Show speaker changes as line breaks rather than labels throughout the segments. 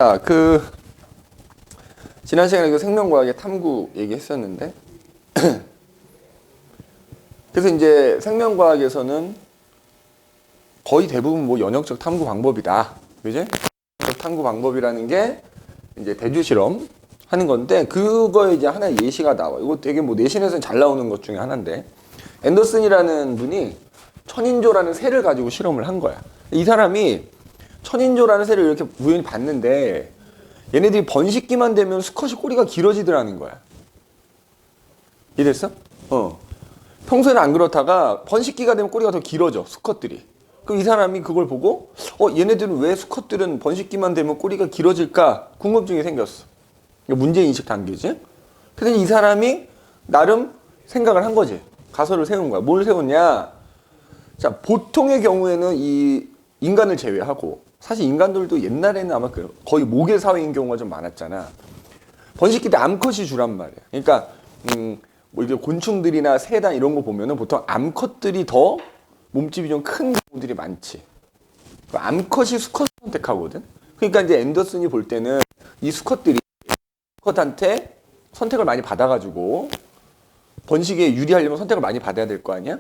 자, 지난 시간에 생명과학의 탐구 얘기했었는데 그래서 이제 생명과학에서는 거의 대부분 뭐 연역적 탐구 방법이다. 그지? 연역적 탐구 방법이라는 게 이제 대주 실험 하는 건데 그거에 이제 하나의 예시가 나와. 이거 되게 뭐 내신에서는 잘 나오는 것 중에 하나인데 앤더슨이라는 분이 천인조라는 새를 가지고 실험을 한 거야. 이 사람이 천인조라는 새를 이렇게 우연히 봤는데 얘네들이 번식기만 되면 수컷이 꼬리가 길어지더라는 거야. 이해됐어? 평소에는 안 그렇다가 번식기가 되면 꼬리가 더 길어져, 수컷들이. 그럼 이 사람이 그걸 보고 얘네들은 왜 수컷들은 번식기만 되면 꼬리가 길어질까 궁금증이 생겼어. 문제인식 단계지. 그래서 이 사람이 나름 생각을 한 거지. 가설을 세운 거야. 뭘 세웠냐? 자, 보통의 경우에는 이 인간을 제외하고 사실 인간들도 옛날에는 아마 거의 모계 사회인 경우가 좀 많았잖아. 번식기 때 암컷이 주란 말이야. 그러니까 뭐 이게 곤충들이나 새다 이런 거 보면은 보통 암컷들이 더 몸집이 좀 큰 경우들이 많지. 암컷이 수컷을 선택하거든. 그러니까 이제 앤더슨이 볼 때는 이 수컷들이 수컷한테 선택을 많이 받아가지고 번식에 유리하려면 선택을 많이 받아야 될 거 아니야?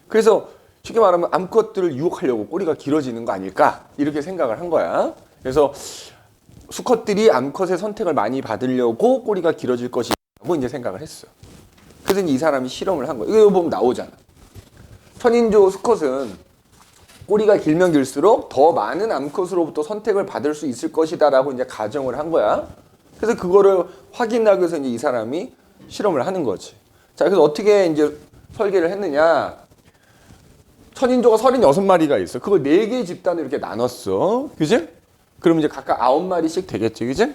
그래서 쉽게 말하면 암컷들을 유혹하려고 꼬리가 길어지는 거 아닐까? 이렇게 생각을 한 거야. 그래서 수컷들이 암컷의 선택을 많이 받으려고 꼬리가 길어질 것이라고 이제 생각을 했어. 그래서 이제 이 사람이 실험을 한 거야. 이거 보면 나오잖아. 천인조 수컷은 꼬리가 길면 길수록 더 많은 암컷으로부터 선택을 받을 수 있을 것이다라고 이제 가정을 한 거야. 그래서 그거를 확인하기 위해서 이제 이 사람이 실험을 하는 거지. 자, 그래서 어떻게 이제 설계를 했느냐? 천인조가 36마리가 있어. 그걸 4개의 집단으로 이렇게 나눴어. 그지? 그럼 이제 각각 9마리씩 되겠지. 그지?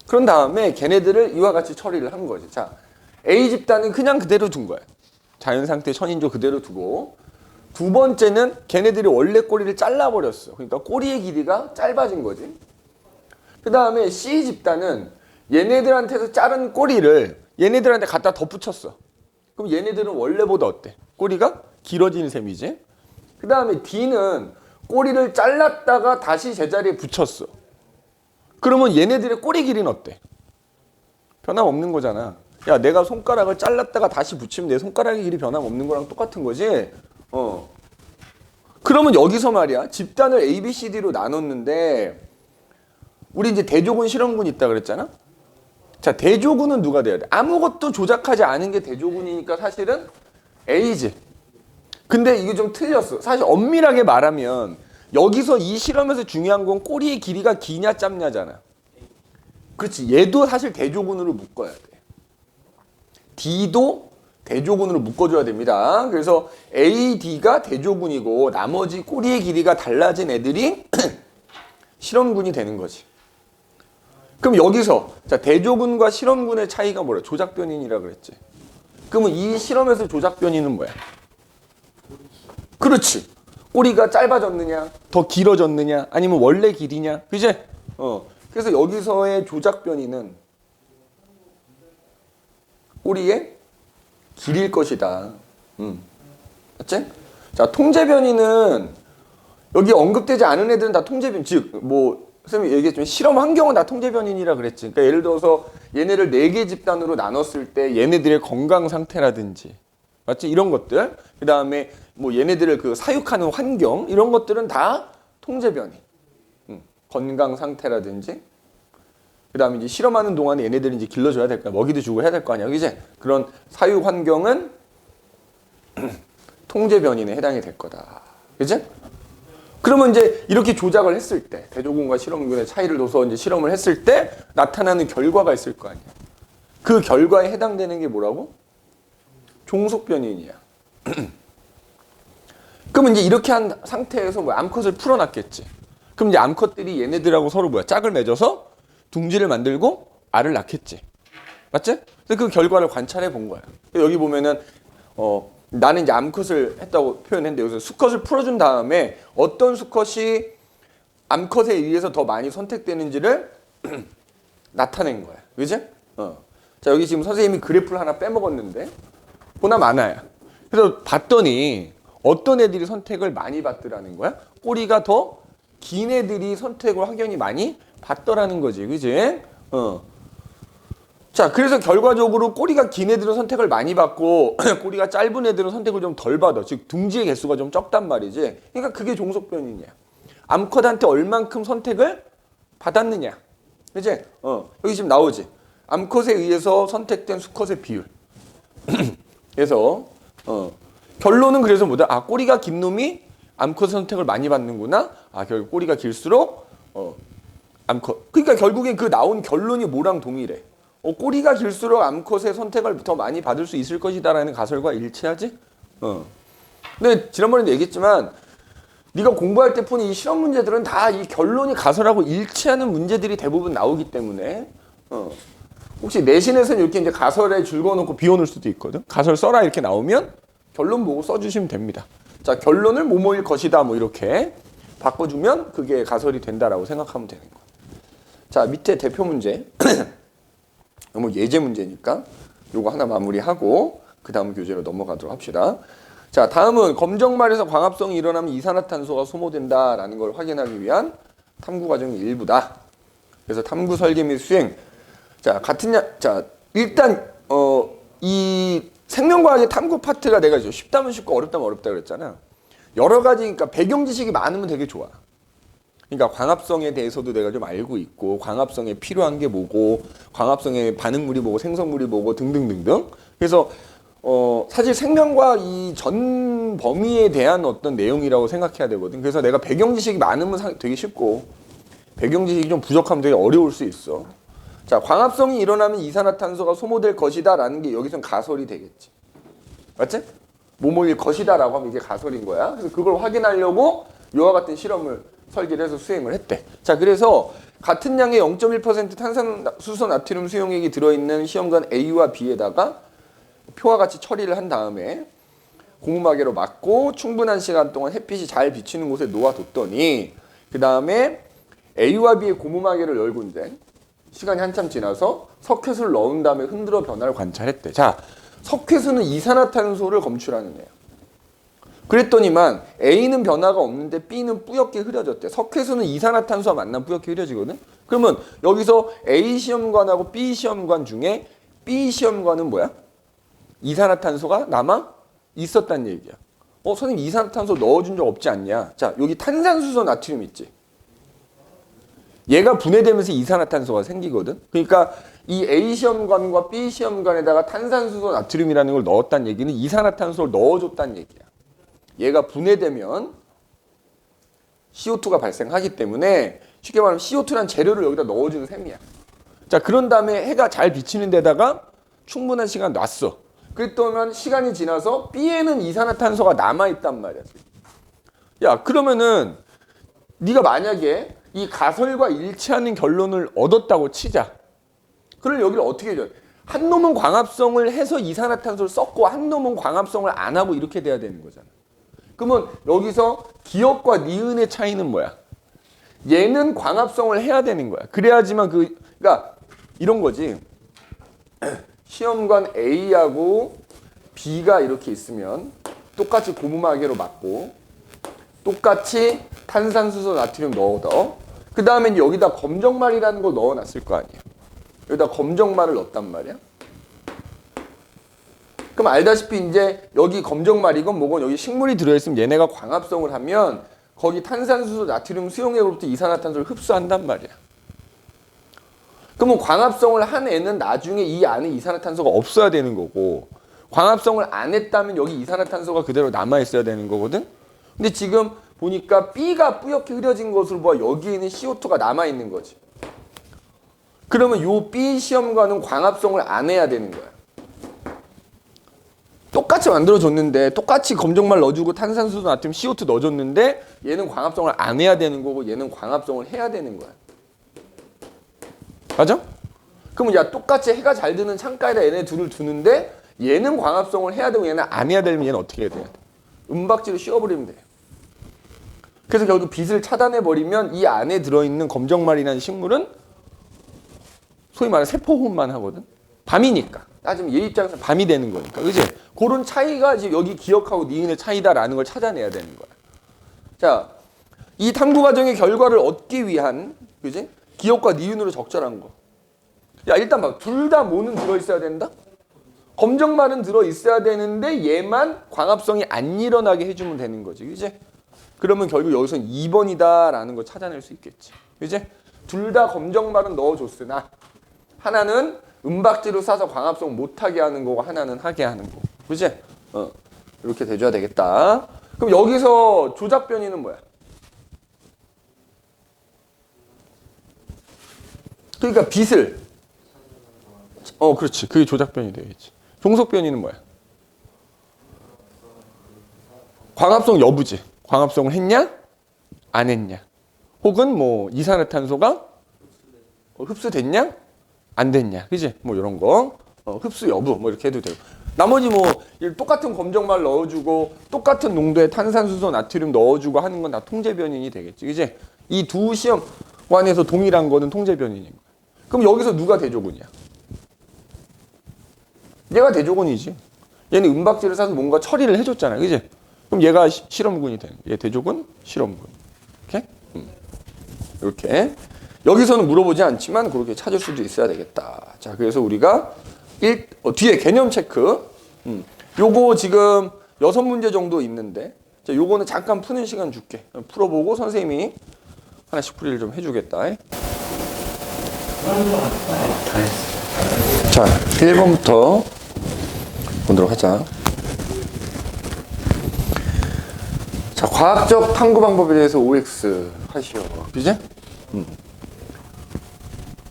그런 다음에 걔네들을 이와 같이 처리를 한 거지. 자, A 집단은 그냥 그대로 둔 거야. 자연 상태 천인조 그대로 두고. 두 번째는 걔네들이 원래 꼬리를 잘라버렸어. 그러니까 꼬리의 길이가 짧아진 거지. 그 다음에 C 집단은 얘네들한테서 자른 꼬리를 얘네들한테 갖다 덧붙였어. 그럼 얘네들은 원래보다 어때? 꼬리가 길어지는 셈이지. 그 다음에 D는 꼬리를 잘랐다가 다시 제자리에 붙였어. 그러면 얘네들의 꼬리 길이는 어때? 변함없는 거잖아. 야, 내가 손가락을 잘랐다가 다시 붙이면 내 손가락의 길이 변함없는 거랑 똑같은 거지. 그러면 여기서 말이야. 집단을 A, B, C, D로 나눴는데 우리 이제 대조군, 실험군 있다 그랬잖아. 자, 대조군은 누가 돼야 돼? 아무것도 조작하지 않은 게 대조군이니까 사실은 A지. 근데 이게 좀 틀렸어. 사실 엄밀하게 말하면 여기서 이 실험에서 중요한 건 꼬리의 길이가 기냐 짧냐잖아. 그렇지. 얘도 사실 대조군으로 묶어야 돼. D도 대조군으로 묶어줘야 됩니다. 그래서 A, D가 대조군이고 나머지 꼬리의 길이가 달라진 애들이 실험군이 되는 거지. 그럼 여기서 자, 대조군과 실험군의 차이가 뭐야? 조작변인이라 그랬지. 그러면 이 실험에서 조작변인은 뭐야? 그렇지. 꼬리가 짧아졌느냐, 더 길어졌느냐, 아니면 원래 길이냐, 그지? 그래서 여기서의 조작변이는 꼬리의 길일 것이다. 맞지? 자, 통제변이는 여기 언급되지 않은 애들은 다 통제변, 즉, 선생님이 얘기했지만 실험 환경은 다 통제변인이라 그랬지. 그러니까 예를 들어서 얘네를 4개 집단으로 나눴을 때 얘네들의 건강 상태라든지, 맞지? 이런 것들. 그 다음에 얘네들을 사육하는 환경, 이런 것들은 다 통제변이. 건강 상태라든지. 그 다음에 이제 실험하는 동안에 얘네들이 이제 길러줘야 될 거야. 먹이도 주고 해야 될 거 아니야. 그지? 그런 사육 환경은 통제변인에 해당이 될 거다. 그지? 그러면 이제 이렇게 조작을 했을 때, 대조군과 실험군의 차이를 둬서 이제 실험을 했을 때 나타나는 결과가 있을 거 아니야. 그 결과에 해당되는 게 뭐라고? 종속변인이야. 그러면 이제 이렇게 한 상태에서 암컷을 풀어놨겠지. 그럼 이제 암컷들이 얘네들하고 서로 짝을 맺어서 둥지를 만들고 알을 낳겠지. 맞지? 그래서 그 결과를 관찰해 본 거야. 여기 보면은 나는 이제 암컷을 했다고 표현했는데 여기서 수컷을 풀어준 다음에 어떤 수컷이 암컷에 의해서 더 많이 선택되는지를 나타낸 거야. 그지? 자, 여기 지금 선생님이 그래프를 하나 빼먹었는데 보나 마나야. 그래서 봤더니 어떤 애들이 선택을 많이 받더라는 거야? 꼬리가 더 긴 애들이 선택을 확연히 많이 봤더라는 거지, 그지? 자, 그래서 결과적으로 꼬리가 긴 애들은 선택을 많이 받고 꼬리가 짧은 애들은 선택을 좀 덜 받아. 즉 둥지의 개수가 좀 적단 말이지. 그러니까 그게 종속변이냐. 암컷한테 얼만큼 선택을 받았느냐. 그지? 여기 지금 나오지. 암컷에 의해서 선택된 수컷의 비율. 그래서 결론은 그래서 뭐다? 아, 꼬리가 긴 놈이 암컷 선택을 많이 받는구나. 아, 결국 꼬리가 길수록 암컷. 그러니까 결국엔 그 나온 결론이 뭐랑 동일해. 꼬리가 길수록 암컷의 선택을 더 많이 받을 수 있을 것이다라는 가설과 일치하지? 근데 지난번에도 얘기했지만 네가 공부할 때 푸는 이 실험 문제들은 다 이 결론이 가설하고 일치하는 문제들이 대부분 나오기 때문에 혹시 내신에서는 이렇게 이제 가설에 줄거놓고 비워놓을 수도 있거든. 가설 써라 이렇게 나오면 결론 보고 써주시면 됩니다. 자, 결론을 뭐뭐일 것이다 뭐 이렇게 바꿔주면 그게 가설이 된다라고 생각하면 되는 거야. 자, 밑에 대표 문제. 뭐 예제 문제니까 요거 하나 마무리하고 그 다음 교재로 넘어가도록 합시다. 자, 다음은 검정말에서 광합성이 일어나면 이산화탄소가 소모된다라는 걸 확인하기 위한 탐구 과정의 일부다. 그래서 탐구 설계 및 수행. 자, 자, 일단 이 생명과학의 탐구 파트가 내가 쉽다면 쉽고 어렵다면 어렵다 그랬잖아. 여러 가지니까 배경 지식이 많으면 되게 좋아. 그러니까 광합성에 대해서도 내가 좀 알고 있고 광합성에 필요한 게 뭐고 광합성의 반응물이 뭐고 생성물이 뭐고 등등등등. 그래서 사실 생명과 이 전 범위에 대한 어떤 내용이라고 생각해야 되거든. 그래서 내가 배경 지식이 많으면 되게 쉽고 배경 지식이 좀 부족하면 되게 어려울 수 있어. 자, 광합성이 일어나면 이산화탄소가 소모될 것이다 라는 게 여기선 가설이 되겠지. 맞지? 뭐뭐일 것이다 라고 하면 이게 가설인 거야. 그래서 그걸 확인하려고 이와 같은 실험을 설계를 해서 수행을 했대. 자, 그래서 같은 양의 0.1% 탄산수소 나트륨 수용액이 들어있는 시험관 A와 B에다가 표와 같이 처리를 한 다음에 고무마개로 막고 충분한 시간 동안 햇빛이 잘 비치는 곳에 놓아뒀더니 그 다음에 A와 B의 고무마개를 열고 이제 시간이 한참 지나서 석회수를 넣은 다음에 흔들어 변화를 관찰했대. 자, 석회수는 이산화탄소를 검출하는 애야. 그랬더니만 A는 변화가 없는데 B는 뿌옇게 흐려졌대. 석회수는 이산화탄소와 만나면 뿌옇게 흐려지거든. 그러면 여기서 A 시험관하고 B 시험관 중에 B 시험관은 뭐야? 이산화탄소가 남아 있었단 얘기야. 선생님 이산화탄소 넣어준 적 없지 않냐? 자, 여기 탄산수소 나트륨 있지. 얘가 분해되면서 이산화탄소가 생기거든. 그러니까 이 A 시험관과 B 시험관에다가 탄산수소 나트륨이라는 걸 넣었다는 얘기는 이산화탄소를 넣어줬다는 얘기야. 얘가 분해되면 CO2가 발생하기 때문에 쉽게 말하면 CO2라는 재료를 여기다 넣어주는 셈이야. 자, 그런 다음에 해가 잘 비치는 데다가 충분한 시간 놨어. 그랬더니 시간이 지나서 B에는 이산화탄소가 남아있단 말이야. 야, 그러면은 네가 만약에 이 가설과 일치하는 결론을 얻었다고 치자. 그럼 여기를 어떻게 해줘? 한 놈은 광합성을 해서 이산화탄소를 썼고 한 놈은 광합성을 안 하고 이렇게 돼야 되는 거잖아. 그러면 여기서 기억과 니은의 차이는 뭐야? 얘는 광합성을 해야 되는 거야. 그래야지만 그러니까 이런 거지. 시험관 A하고 B가 이렇게 있으면 똑같이 고무마개로 막고 똑같이 탄산수소 나트륨 넣어. 그 다음에 여기다 검정말이라는 걸 넣어놨을 거 아니야. 여기다 검정말을 넣었단 말이야. 그럼 알다시피 이제 여기 검정말이건 뭐건 여기 식물이 들어있으면 얘네가 광합성을 하면 거기 탄산수소 나트륨 수용액으로부터 이산화탄소를 흡수한단 말이야. 그러면 광합성을 한 애는 나중에 이 안에 이산화탄소가 없어야 되는 거고 광합성을 안 했다면 여기 이산화탄소가 그대로 남아있어야 되는 거거든. 근데 지금 보니까 B가 뿌옇게 흐려진 것으로 봐 여기에는 CO2가 남아있는 거지. 그러면 요 B 시험관은 광합성을 안 해야 되는 거야. 똑같이 만들어줬는데 똑같이 검정말 넣어주고 탄산수소 나트륨 CO2 넣어줬는데 얘는 광합성을 안 해야 되는 거고 얘는 광합성을 해야 되는 거야. 맞아? 그러면 야 똑같이 해가 잘 드는 창가에다 얘네 둘을 두는데 얘는 광합성을 해야 되고 얘는 안 해야 되면 얘는 어떻게 해야 돼? 은박지로 씌워버리면 돼. 그래서 결국 빛을 차단해버리면 이 안에 들어있는 검정말이라는 식물은 소위 말해 세포호흡만 하거든. 밤이니까. 따지면 얘 입장에서 밤이 되는 거니까. 그지? 그런 차이가 지금 여기 기억하고 니은의 차이다라는 걸 찾아내야 되는 거야. 자, 이 탐구 과정의 결과를 얻기 위한, 그지? 기억과 니은으로 적절한 거. 야, 일단 봐. 둘 다 뭐는 들어있어야 된다? 검정말은 들어있어야 되는데 얘만 광합성이 안 일어나게 해주면 되는 거지. 그지? 그러면 결국 여기서는 2번이다 라는 걸 찾아낼 수 있겠지. 그지? 둘 다 검정말은 넣어줬으나 하나는 은박지로 싸서 광합성 못하게 하는 거고 하나는 하게 하는 거. 그지? 이렇게 돼줘야 되겠다. 그럼 여기서 조작 변이는 뭐야? 그러니까 빛을 그렇지. 그게 조작 변이 되겠지. 종속 변이는 뭐야? 광합성 여부지. 광합성을 했냐? 안 했냐? 혹은 뭐 이산화탄소가 흡수됐냐? 안 됐냐? 그지? 뭐 이런 거. 흡수 여부 뭐 이렇게 해도 되고. 나머지 뭐 똑같은 검정말 넣어주고 똑같은 농도의 탄산수소, 나트륨 넣어주고 하는 건 다 통제 변인이 되겠지. 그지? 이 두 시험관에서 동일한 거는 통제 변인인 거야. 그럼 여기서 누가 대조군이야? 얘가 대조군이지. 얘는 은박지를 싸서 뭔가 처리를 해줬잖아. 그지? 그럼 얘가 실험군이 되는 거야. 얘 대조군, 실험군. 이렇게? 이렇게. 여기서는 물어보지 않지만 그렇게 찾을 수도 있어야 되겠다. 자, 그래서 우리가 뒤에 개념 체크. 요거 지금 6문제 정도 있는데, 자, 요거는 잠깐 푸는 시간 줄게. 풀어보고 선생님이 하나씩 풀이를 좀 해주겠다. 자, 1번부터 보도록 하자. 자, 과학적 탐구 방법에 대해서 OX 하시오. 그지?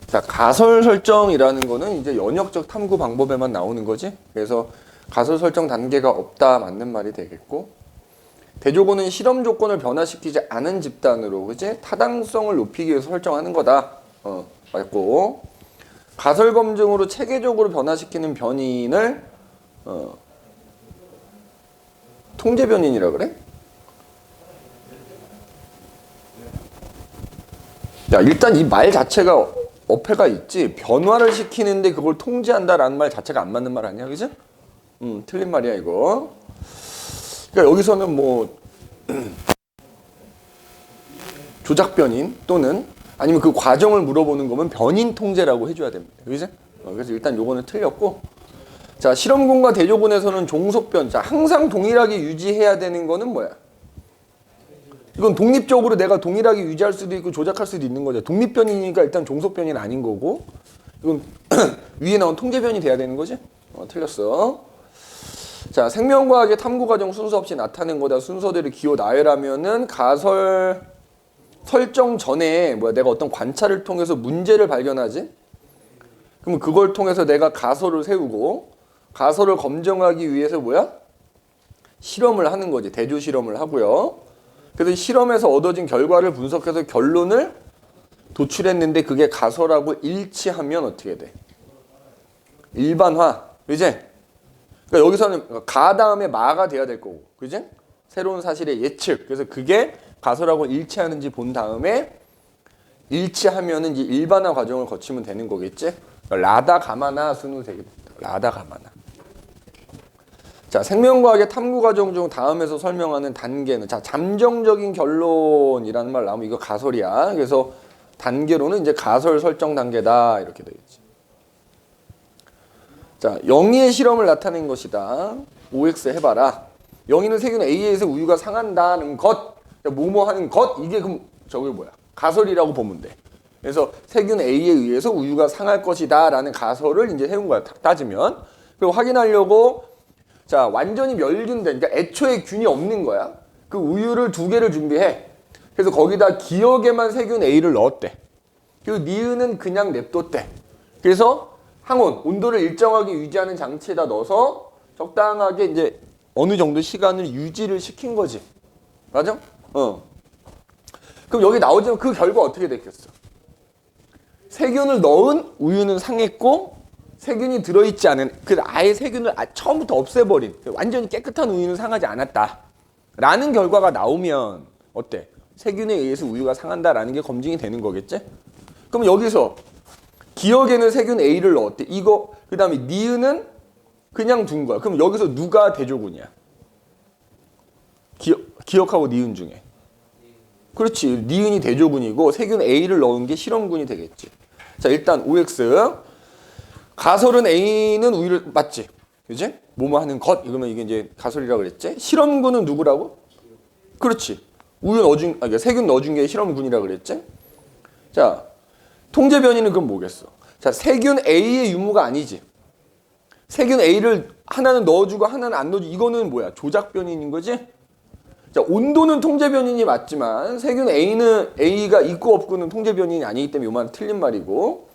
자, 가설 설정이라는 거는 이제 연역적 탐구 방법에만 나오는 거지. 그래서 가설 설정 단계가 없다 맞는 말이 되겠고, 대조군은 실험 조건을 변화시키지 않은 집단으로, 그지? 타당성을 높이기 위해서 설정하는 거다. 맞고, 가설 검증으로 체계적으로 변화시키는 변인을 통제 변인이라 그래? 야, 일단 이 말 자체가 어폐가 있지. 변화를 시키는데 그걸 통제한다라는 말 자체가 안 맞는 말 아니야, 그지? 틀린 말이야 이거. 그러니까 여기서는 뭐 조작 변인 또는 아니면 그 과정을 물어보는 거면 변인 통제라고 해줘야 됩니다, 그지? 그래서 일단 요거는 틀렸고. 자, 실험군과 대조군에서는 종속변. 자, 항상 동일하게 유지해야 되는 거는 뭐야? 이건 독립적으로 내가 동일하게 유지할 수도 있고 조작할 수도 있는 거죠. 독립변이니까 일단 종속변이는 아닌 거고, 이건 위에 나온 통제변이 돼야 되는 거지? 틀렸어. 자, 생명과학의 탐구 과정 순서 없이 나타낸 거다. 순서대로 기호 나열하면은 가설 설정 전에 내가 어떤 관찰을 통해서 문제를 발견하지? 그러면 그걸 통해서 내가 가설을 세우고 가설을 검증하기 위해서 실험을 하는 거지. 대조 실험을 하고요. 그래서 실험에서 얻어진 결과를 분석해서 결론을 도출했는데 그게 가설하고 일치하면 어떻게 돼? 일반화. 그지? 그러니까 여기서는 가 다음에 마가 돼야 될 거고. 그지? 새로운 사실의 예측. 그래서 그게 가설하고 일치하는지 본 다음에 일치하면은 이제 일반화 과정을 거치면 되는 거겠지? 라다 가마나 순으로 되겠다. 라다 가마나. 자, 생명과학의 탐구 과정 중 다음에서 설명하는 단계는, 자, 잠정적인 결론이라는 말 나오면 이거 가설이야. 그래서 단계로는 이제 가설 설정 단계다 이렇게 되겠지. 자, 영희의 실험을 나타낸 것이다. OX 해봐라. 영희는 세균 A에서 우유가 상한다는 것, 뭐뭐 하는 것, 이게 그럼 저게 뭐야? 가설이라고 보면 돼. 그래서 세균 A에 의해서 우유가 상할 것이다 라는 가설을 이제 세운 거야. 따지면. 그리고 확인하려고, 자, 완전히 멸균된, 그러니까 애초에 균이 없는 거야. 그 우유를 2개를 준비해. 그래서 거기다 기억에만 세균 A를 넣었대. 그리고 니은은 그냥 냅뒀대. 그래서 항온, 온도를 일정하게 유지하는 장치에다 넣어서 적당하게 이제 어느 정도 시간을 유지를 시킨 거지. 맞아? 그럼 여기 나오지만 그 결과 어떻게 됐겠어? 세균을 넣은 우유는 상했고 세균이 들어있지 않은, 아예 세균을 처음부터 없애버린 완전히 깨끗한 우유는 상하지 않았다 라는 결과가 나오면 어때? 세균에 의해서 우유가 상한다라는 게 검증이 되는 거겠지? 그럼 여기서 기억에는 세균 A를 넣었대. 이거 그 다음에 니은은 그냥 둔 거야. 그럼 여기서 누가 대조군이야? 기억하고 니은 중에 그렇지. 니은이 대조군이고 세균 A를 넣은 게 실험군이 되겠지. 자, 일단 OX. 가설은 A는 우유를 맞지? 그지? 뭐뭐 하는 것 이러면 이게 이제 가설이라고 그랬지? 실험군은 누구라고? 그렇지. 우유 넣어준 그러니까 세균 넣어준 게 실험군이라고 그랬지? 자, 통제 변이는 그럼 뭐겠어? 자, 세균 A의 유무가 아니지. 세균 A를 하나는 넣어주고 하나는 안 넣어주고 이거는 뭐야? 조작 변이인 거지? 자, 온도는 통제 변인이 맞지만 세균 A가 있고 없고는 통제 변인이 아니기 때문에 요만 틀린 말이고.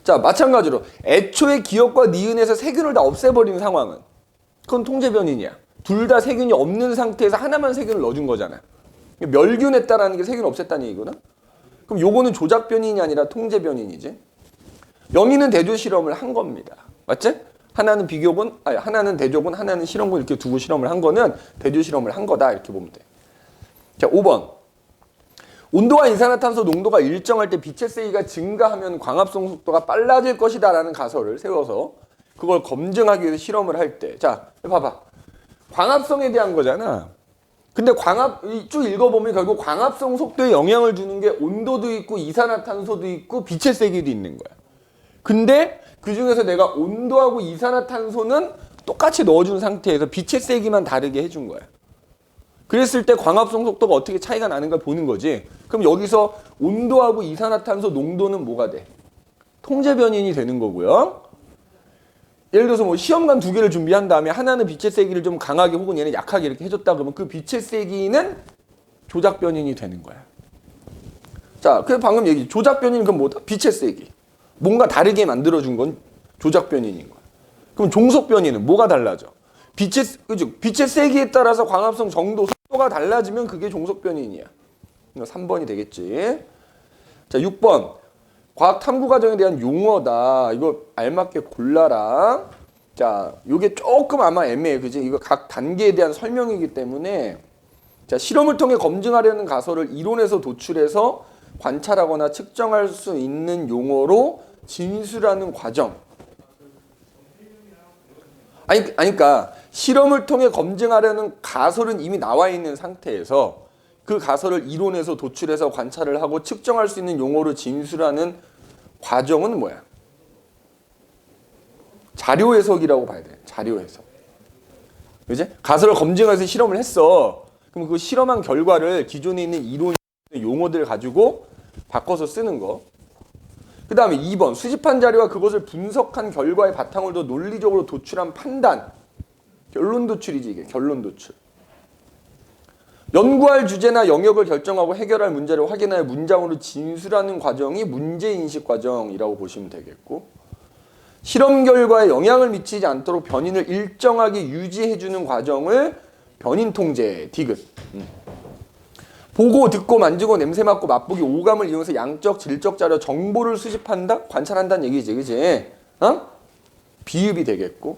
자, 마찬가지로 애초에 기억과 니은에서 세균을 다 없애버리는 상황은 그건 통제 변인이야. 둘 다 세균이 없는 상태에서 하나만 세균을 넣어준 거잖아. 멸균했다라는 게 세균을 없앴다는 얘기구나. 그럼 요거는 조작 변인이 아니라 통제 변인이지. 영희는 대조 실험을 한 겁니다. 맞지? 하나는 하나는 대조군, 하나는 실험군 이렇게 두고 실험을 한 거는 대조 실험을 한 거다 이렇게 보면 돼. 자, 5번. 온도와 이산화탄소 농도가 일정할 때 빛의 세기가 증가하면 광합성 속도가 빨라질 것이다 라는 가설을 세워서 그걸 검증하기 위해서 실험을 할 때. 자, 봐봐. 광합성에 대한 거잖아. 근데 쭉 읽어보면 결국 광합성 속도에 영향을 주는 게 온도도 있고 이산화탄소도 있고 빛의 세기도 있는 거야. 근데 그 중에서 내가 온도하고 이산화탄소는 똑같이 넣어준 상태에서 빛의 세기만 다르게 해준 거야. 그랬을 때 광합성 속도가 어떻게 차이가 나는 걸 보는 거지. 그럼 여기서 온도하고 이산화탄소 농도는 뭐가 돼? 통제 변인이 되는 거고요. 예를 들어서 뭐 시험관 두 개를 준비한 다음에 하나는 빛의 세기를 좀 강하게 혹은 얘는 약하게 이렇게 해줬다 그러면 그 빛의 세기는 조작 변인이 되는 거야. 자, 그래서 방금 조작 변인은 그럼 뭐다? 빛의 세기. 뭔가 다르게 만들어준 건 조작 변인인 거야. 그럼 종속 변인은 뭐가 달라져? 빛의 세기에 따라서 광합성 정도, 속도가 달라지면 그게 종속 변인이야. 3번이 되겠지. 자, 6번. 과학 탐구 과정에 대한 용어다. 이거 알맞게 골라라. 자, 요게 조금 아마 애매해. 그지? 이거 각 단계에 대한 설명이기 때문에 자, 실험을 통해 검증하려는 가설을 이론에서 도출해서 관찰하거나 측정할 수 있는 용어로 진술하는 과정. 그러니까 실험을 통해 검증하려는 가설은 이미 나와 있는 상태에서 그 가설을 이론에서 도출해서 관찰을 하고 측정할 수 있는 용어로 진술하는 과정은 뭐야? 자료 해석이라고 봐야 돼. 자료 해석. 그지? 가설을 검증해서 실험을 했어. 그럼 그 실험한 결과를 기존에 있는 이론 용어들 가지고 바꿔서 쓰는 거. 그 다음에 2번. 수집한 자료와 그것을 분석한 결과의 바탕을 더 논리적으로 도출한 판단. 결론 도출이지 이게. 결론 도출. 연구할 주제나 영역을 결정하고 해결할 문제를 확인하여 문장으로 진술하는 과정이 문제인식 과정이라고 보시면 되겠고, 실험 결과에 영향을 미치지 않도록 변인을 일정하게 유지해주는 과정을 변인 통제, 디귿. 보고, 듣고, 만지고, 냄새 맡고, 맛보기, 오감을 이용해서 양적, 질적 자료, 정보를 수집한다? 관찰한다는 얘기지, 그지? 비읍이 되겠고.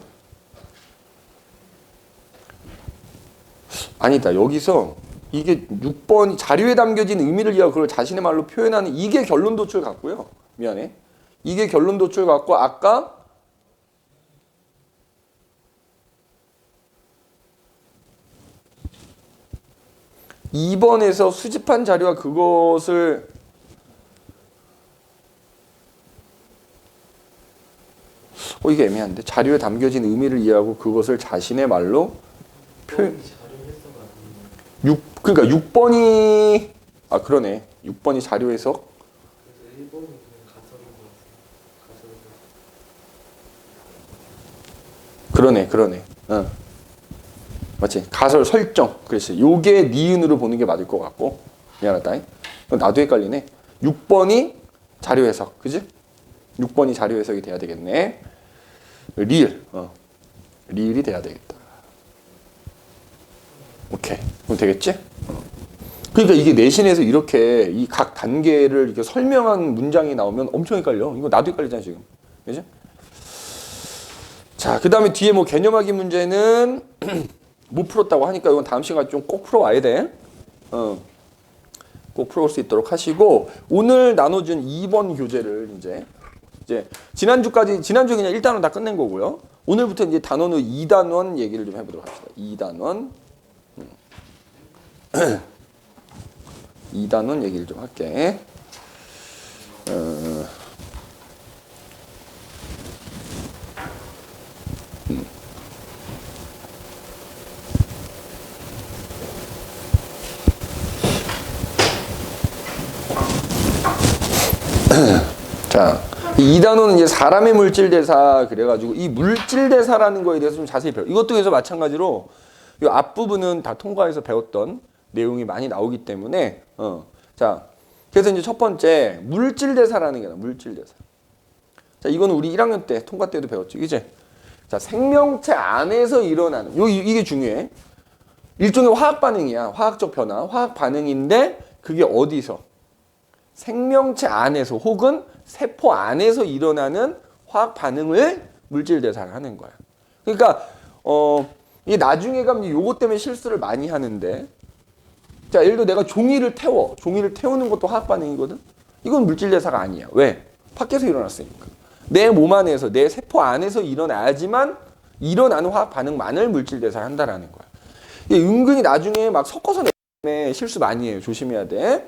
아니다, 여기서 이게 6번이 자료에 담겨진 의미를 이해하고 그걸 자신의 말로 표현하는 이게 결론 도출 같고요. 미안해. 이게 결론 도출 같고, 아까 2번에서 수집한 자료와 그것을 이게 애매한데 자료에 담겨진 의미를 이해하고 그것을 자신의 말로 표현. 그러니까 6번이 그러네. 6번이 자료 해석. 그러네. 맞지? 가설 설정. 그렇지. 요게 니은으로 보는 게 맞을 것 같고. 미안하다. 나도 헷갈리네. 6번이 자료 해석. 그지? 6번이 자료 해석이 돼야 되겠네. 리을. 리을이 돼야 되겠다. 오케이. 그럼 되겠지? 그러니까 이게 내신에서 이렇게 이 각 단계를 이렇게 설명한 문장이 나오면 엄청 헷갈려. 이거 나도 헷갈리잖아, 지금. 그지? 자, 그 다음에 뒤에 뭐 개념하기 문제는 못 풀었다고 하니까 이건 다음 시간에 좀 꼭 풀어와야 돼. 꼭 풀어올 수 있도록 하시고, 오늘 나눠준 2번 교재를 이제 지난주 그냥 1단원 다 끝낸 거고요. 오늘부터 이제 단원 후 2단원 얘기를 좀 해보도록 합시다. 2단원. 2단원 얘기를 좀 할게. 자, 이 2단원은 이제 사람의 물질대사 그래가지고 이 물질대사라는 거에 대해서 좀 자세히 배워. 이것도 그래서 마찬가지로 이 앞부분은 다 통과해서 배웠던 내용이 많이 나오기 때문에 자, 그래서 이제 첫 번째 물질대사라는 게 나와. 물질대사. 자, 이거는 우리 1학년 때 통과 때도 배웠죠. 이제 자, 생명체 안에서 일어나는 이게 중요해. 일종의 화학 반응이야. 화학적 변화, 화학 반응인데 그게 어디서? 생명체 안에서 혹은 세포 안에서 일어나는 화학 반응을 물질대사를 하는 거야. 그러니까 이게 나중에 가면 요것 때문에 실수를 많이 하는데, 자, 예를 들어 내가 종이를 태워. 종이를 태우는 것도 화학 반응이거든. 이건 물질대사가 아니야. 왜? 밖에서 일어났으니까. 내 몸 안에서, 내 세포 안에서 일어나야지만 일어나는 화학 반응만을 물질대사를 한다라는 거야. 이게 은근히 나중에 막 섞어서 내면 실수 많이 해요. 조심해야 돼.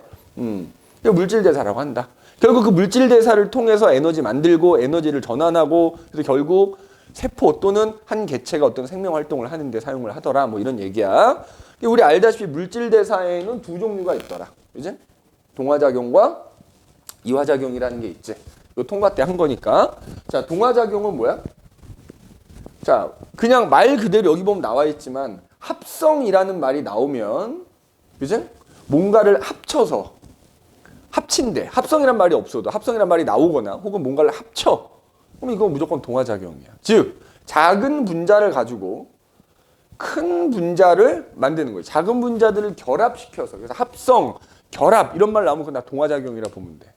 이거 물질대사라고 한다. 결국 그 물질대사를 통해서 에너지 만들고 에너지를 전환하고 그래서 결국 세포 또는 한 개체가 어떤 생명활동을 하는데 사용을 하더라. 뭐 이런 얘기야. 우리 알다시피 물질대사에는 두 종류가 있더라. 그지? 동화작용과 이화작용이라는 게 있지. 이거 통과 때 한 거니까. 자, 동화작용은 뭐야? 자, 그냥 말 그대로 여기 보면 나와 있지만 합성이라는 말이 나오면, 그지? 뭔가를 합쳐서 합친대. 합성이란 말이 없어도 합성이란 말이 나오거나 혹은 뭔가를 합쳐. 그럼 이거 무조건 동화작용이야. 즉, 작은 분자를 가지고 큰 분자를 만드는 거예요. 작은 분자들을 결합시켜서. 그래서 합성, 결합 이런 말 나오면 그건 다 동화작용이라 보면 돼.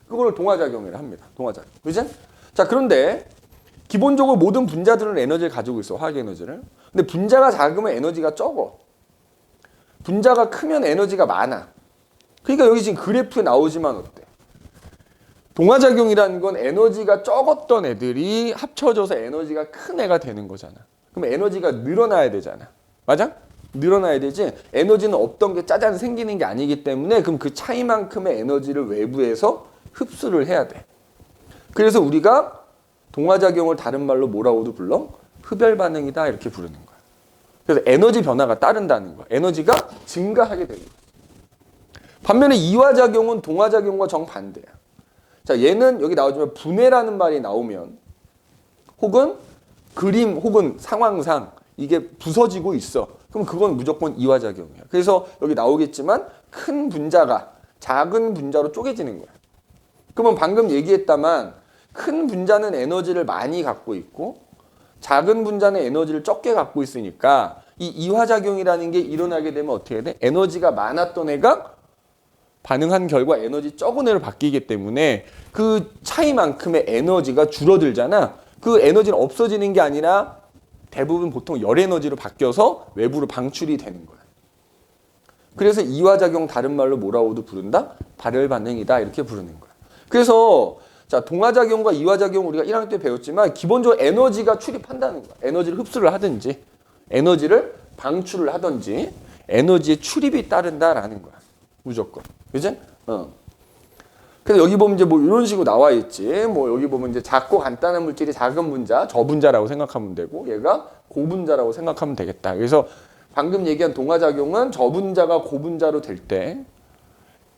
그거를 동화작용이라 합니다. 동화작용. 그지? 자, 그런데 기본적으로 모든 분자들은 에너지를 가지고 있어. 화학 에너지를. 근데 분자가 작으면 에너지가 적어. 분자가 크면 에너지가 많아. 그러니까 여기 지금 그래프에 나오지만 어때? 동화작용이라는 건 에너지가 적었던 애들이 합쳐져서 에너지가 큰 애가 되는 거잖아. 그럼 에너지가 늘어나야 되잖아. 맞아? 늘어나야 되지. 에너지는 없던 게 짜잔 생기는 게 아니기 때문에 그럼 그 차이만큼의 에너지를 외부에서 흡수를 해야 돼. 그래서 우리가 동화작용을 다른 말로 뭐라고도 불러? 흡열 반응이다 이렇게 부르는 거야. 그래서 에너지 변화가 따른다는 거야. 에너지가 증가하게 되는 거야. 반면에 이화작용은 동화작용과 정반대야. 자, 얘는 여기 나오지만 분해라는 말이 나오면 혹은 그림 혹은 상황상 이게 부서지고 있어. 그럼 그건 무조건 이화작용이야. 그래서 여기 나오겠지만 큰 분자가 작은 분자로 쪼개지는 거야. 그러면 방금 얘기했다만 큰 분자는 에너지를 많이 갖고 있고 작은 분자는 에너지를 적게 갖고 있으니까 이 이화작용이라는 게 일어나게 되면 어떻게 돼? 에너지가 많았던 애가 반응한 결과 에너지 적은 애로 바뀌기 때문에 그 차이만큼의 에너지가 줄어들잖아. 그 에너지는 없어지는 게 아니라 대부분 보통 열 에너지로 바뀌어서 외부로 방출이 되는 거야. 그래서 이화작용 다른 말로 뭐라고도 부른다? 발열 반응이다 이렇게 부르는 거야. 그래서 자, 동화작용과 이화작용 우리가 1학년 때 배웠지만 기본적으로 에너지가 출입한다는 거야. 에너지를 흡수를 하든지 에너지를 방출을 하든지 에너지의 출입이 따른다라는 거야. 무조건. 그지? 그래서 여기 보면 이제 뭐 이런 식으로 나와 있지. 뭐 여기 보면 이제 작고 간단한 물질이 작은 분자, 저분자라고 생각하면 되고 얘가 고분자라고 생각하면 되겠다. 그래서 방금 얘기한 동화작용은 저분자가 고분자로 될 때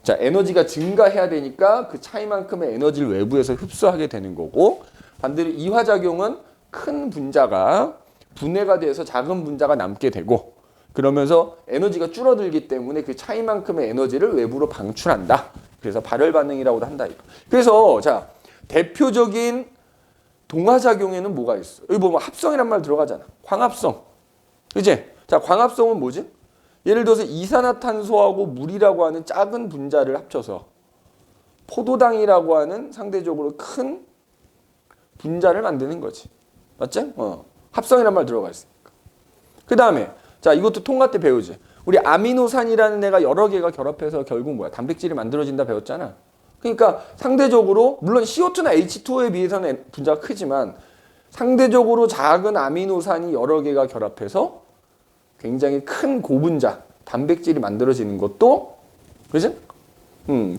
자, 에너지가 증가해야 되니까 그 차이만큼의 에너지를 외부에서 흡수하게 되는 거고 반대로 이화작용은 큰 분자가 분해가 돼서 작은 분자가 남게 되고 그러면서 에너지가 줄어들기 때문에 그 차이만큼의 에너지를 외부로 방출한다. 그래서 발열 반응이라고도 한다. 그래서 자, 대표적인 동화작용에는 뭐가 있어? 여기 보면 합성이란 말 들어가잖아. 광합성. 그치? 자, 광합성은 뭐지? 예를 들어서 이산화탄소하고 물이라고 하는 작은 분자를 합쳐서 포도당이라고 하는 상대적으로 큰 분자를 만드는 거지. 맞지? 합성이란 말 들어가 있으니까. 그 다음에 자, 이것도 통과 때 배우지. 우리 아미노산이라는 애가 여러 개가 결합해서 결국 뭐야? 단백질이 만들어진다 배웠잖아. 그러니까 상대적으로 물론 CO2나 H2O에 비해서는 분자가 크지만 상대적으로 작은 아미노산이 여러 개가 결합해서 굉장히 큰 고분자, 단백질이 만들어지는 것도 그지?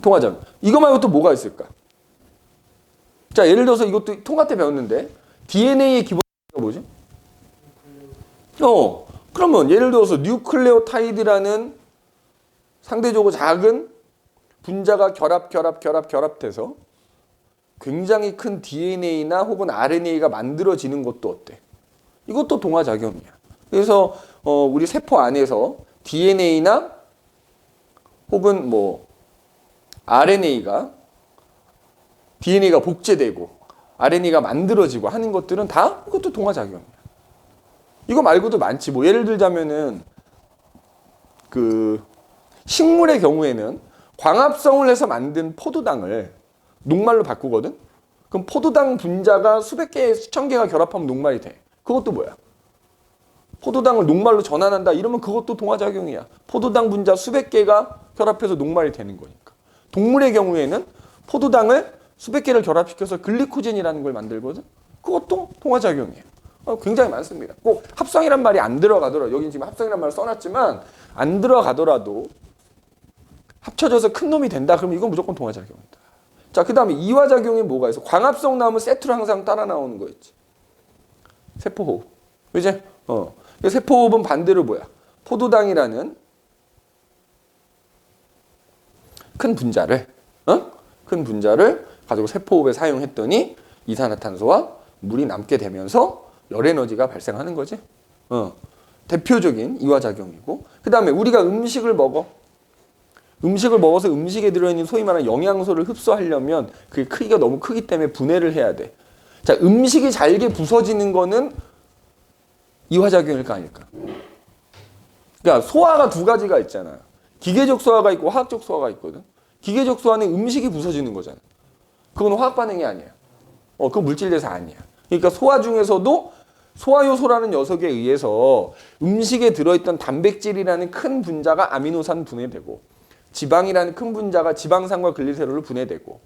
통화작용. 이거 말고 또 뭐가 있을까? 자, 예를 들어서 이것도 통화 때 배웠는데 DNA의 기본가 뭐지? 그러면 예를 들어서 뉴클레오타이드라는 상대적으로 작은 분자가 결합돼서 굉장히 큰 DNA나 혹은 RNA가 만들어지는 것도 어때? 이것도 동화작용이야. 그래서 우리 세포 안에서 DNA나 혹은 뭐 DNA가 복제되고 RNA가 만들어지고 하는 것들은 다 이것도 동화작용이야. 이거 말고도 많지. 뭐 예를 들자면은 그 식물의 경우에는 광합성을 해서 만든 포도당을 녹말로 바꾸거든. 그럼 포도당 분자가 수백 개, 수천 개가 결합하면 녹말이 돼. 그것도 뭐야? 포도당을 녹말로 전환한다. 이러면 그것도 동화작용이야. 포도당 분자 수백 개가 결합해서 녹말이 되는 거니까. 동물의 경우에는 포도당을 수백 개를 결합시켜서 글리코젠이라는 걸 만들거든. 그것도 동화작용이에요. 굉장히 많습니다. 꼭 합성이란 말이 안 들어가더라도, 여긴 지금 합성이란 말을 써놨지만 안 들어가더라도 합쳐져서 큰 놈이 된다. 그러면 이건 무조건 동화작용이다. 자, 그 다음에 이화작용이 뭐가 있어? 광합성 나오면 세트로 항상 따라 나오는 거 있지. 세포호흡. 그지? 세포호흡은 반대로 뭐야? 포도당이라는 큰 분자를 가지고 세포호흡에 사용했더니 이산화탄소와 물이 남게 되면서 열 에너지가 발생하는 거지. 대표적인 이화작용이고. 그 다음에 우리가 음식을 먹어서 음식에 들어있는 소위 말하는 영양소를 흡수하려면 그게 크기가 너무 크기 때문에 분해를 해야 돼. 자, 음식이 잘게 부서지는 거는 이화작용일까 아닐까? 그러니까 소화가 두 가지가 있잖아. 기계적 소화가 있고 화학적 소화가 있거든. 기계적 소화는 음식이 부서지는 거잖아. 그건 화학 반응이 아니야. 그건 물질대사 아니야. 그러니까 소화 중에서도 소화효소라는 녀석에 의해서 음식에 들어있던 단백질이라는 큰 분자가 아미노산 분해되고 지방이라는 큰 분자가 지방산과 글리세롤을 분해되고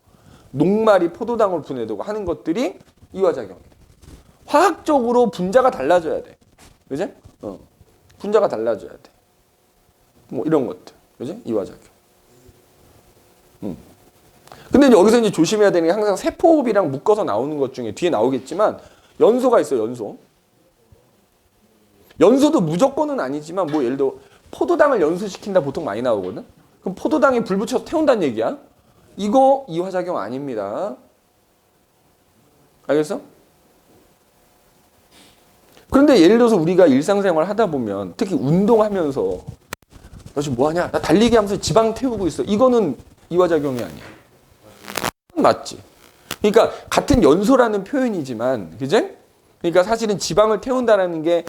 녹말이 포도당으로 분해되고 하는 것들이 이화작용이래. 화학적으로 분자가 달라져야 돼. 그지? 분자가 달라져야 돼. 뭐 이런 것들. 그지? 이화작용. 근데 여기서 이제 조심해야 되는 게 항상 세포호흡이랑 묶어서 나오는 것 중에 뒤에 나오겠지만 연소가 있어요, 연소. 연소도 무조건은 아니지만 뭐 예를 들어 포도당을 연소시킨다 보통 많이 나오거든. 그럼 포도당에 불 붙여서 태운다는 얘기야. 이거 이화작용 아닙니다. 알겠어? 그런데 예를 들어서 우리가 일상생활 하다 보면 특히 운동하면서 너 지금 뭐하냐? 나 달리기 하면서 지방 태우고 있어. 이거는 이화작용이 아니야. 맞지? 그러니까 같은 연소라는 표현이지만, 그제? 그러니까 사실은 지방을 태운다라는 게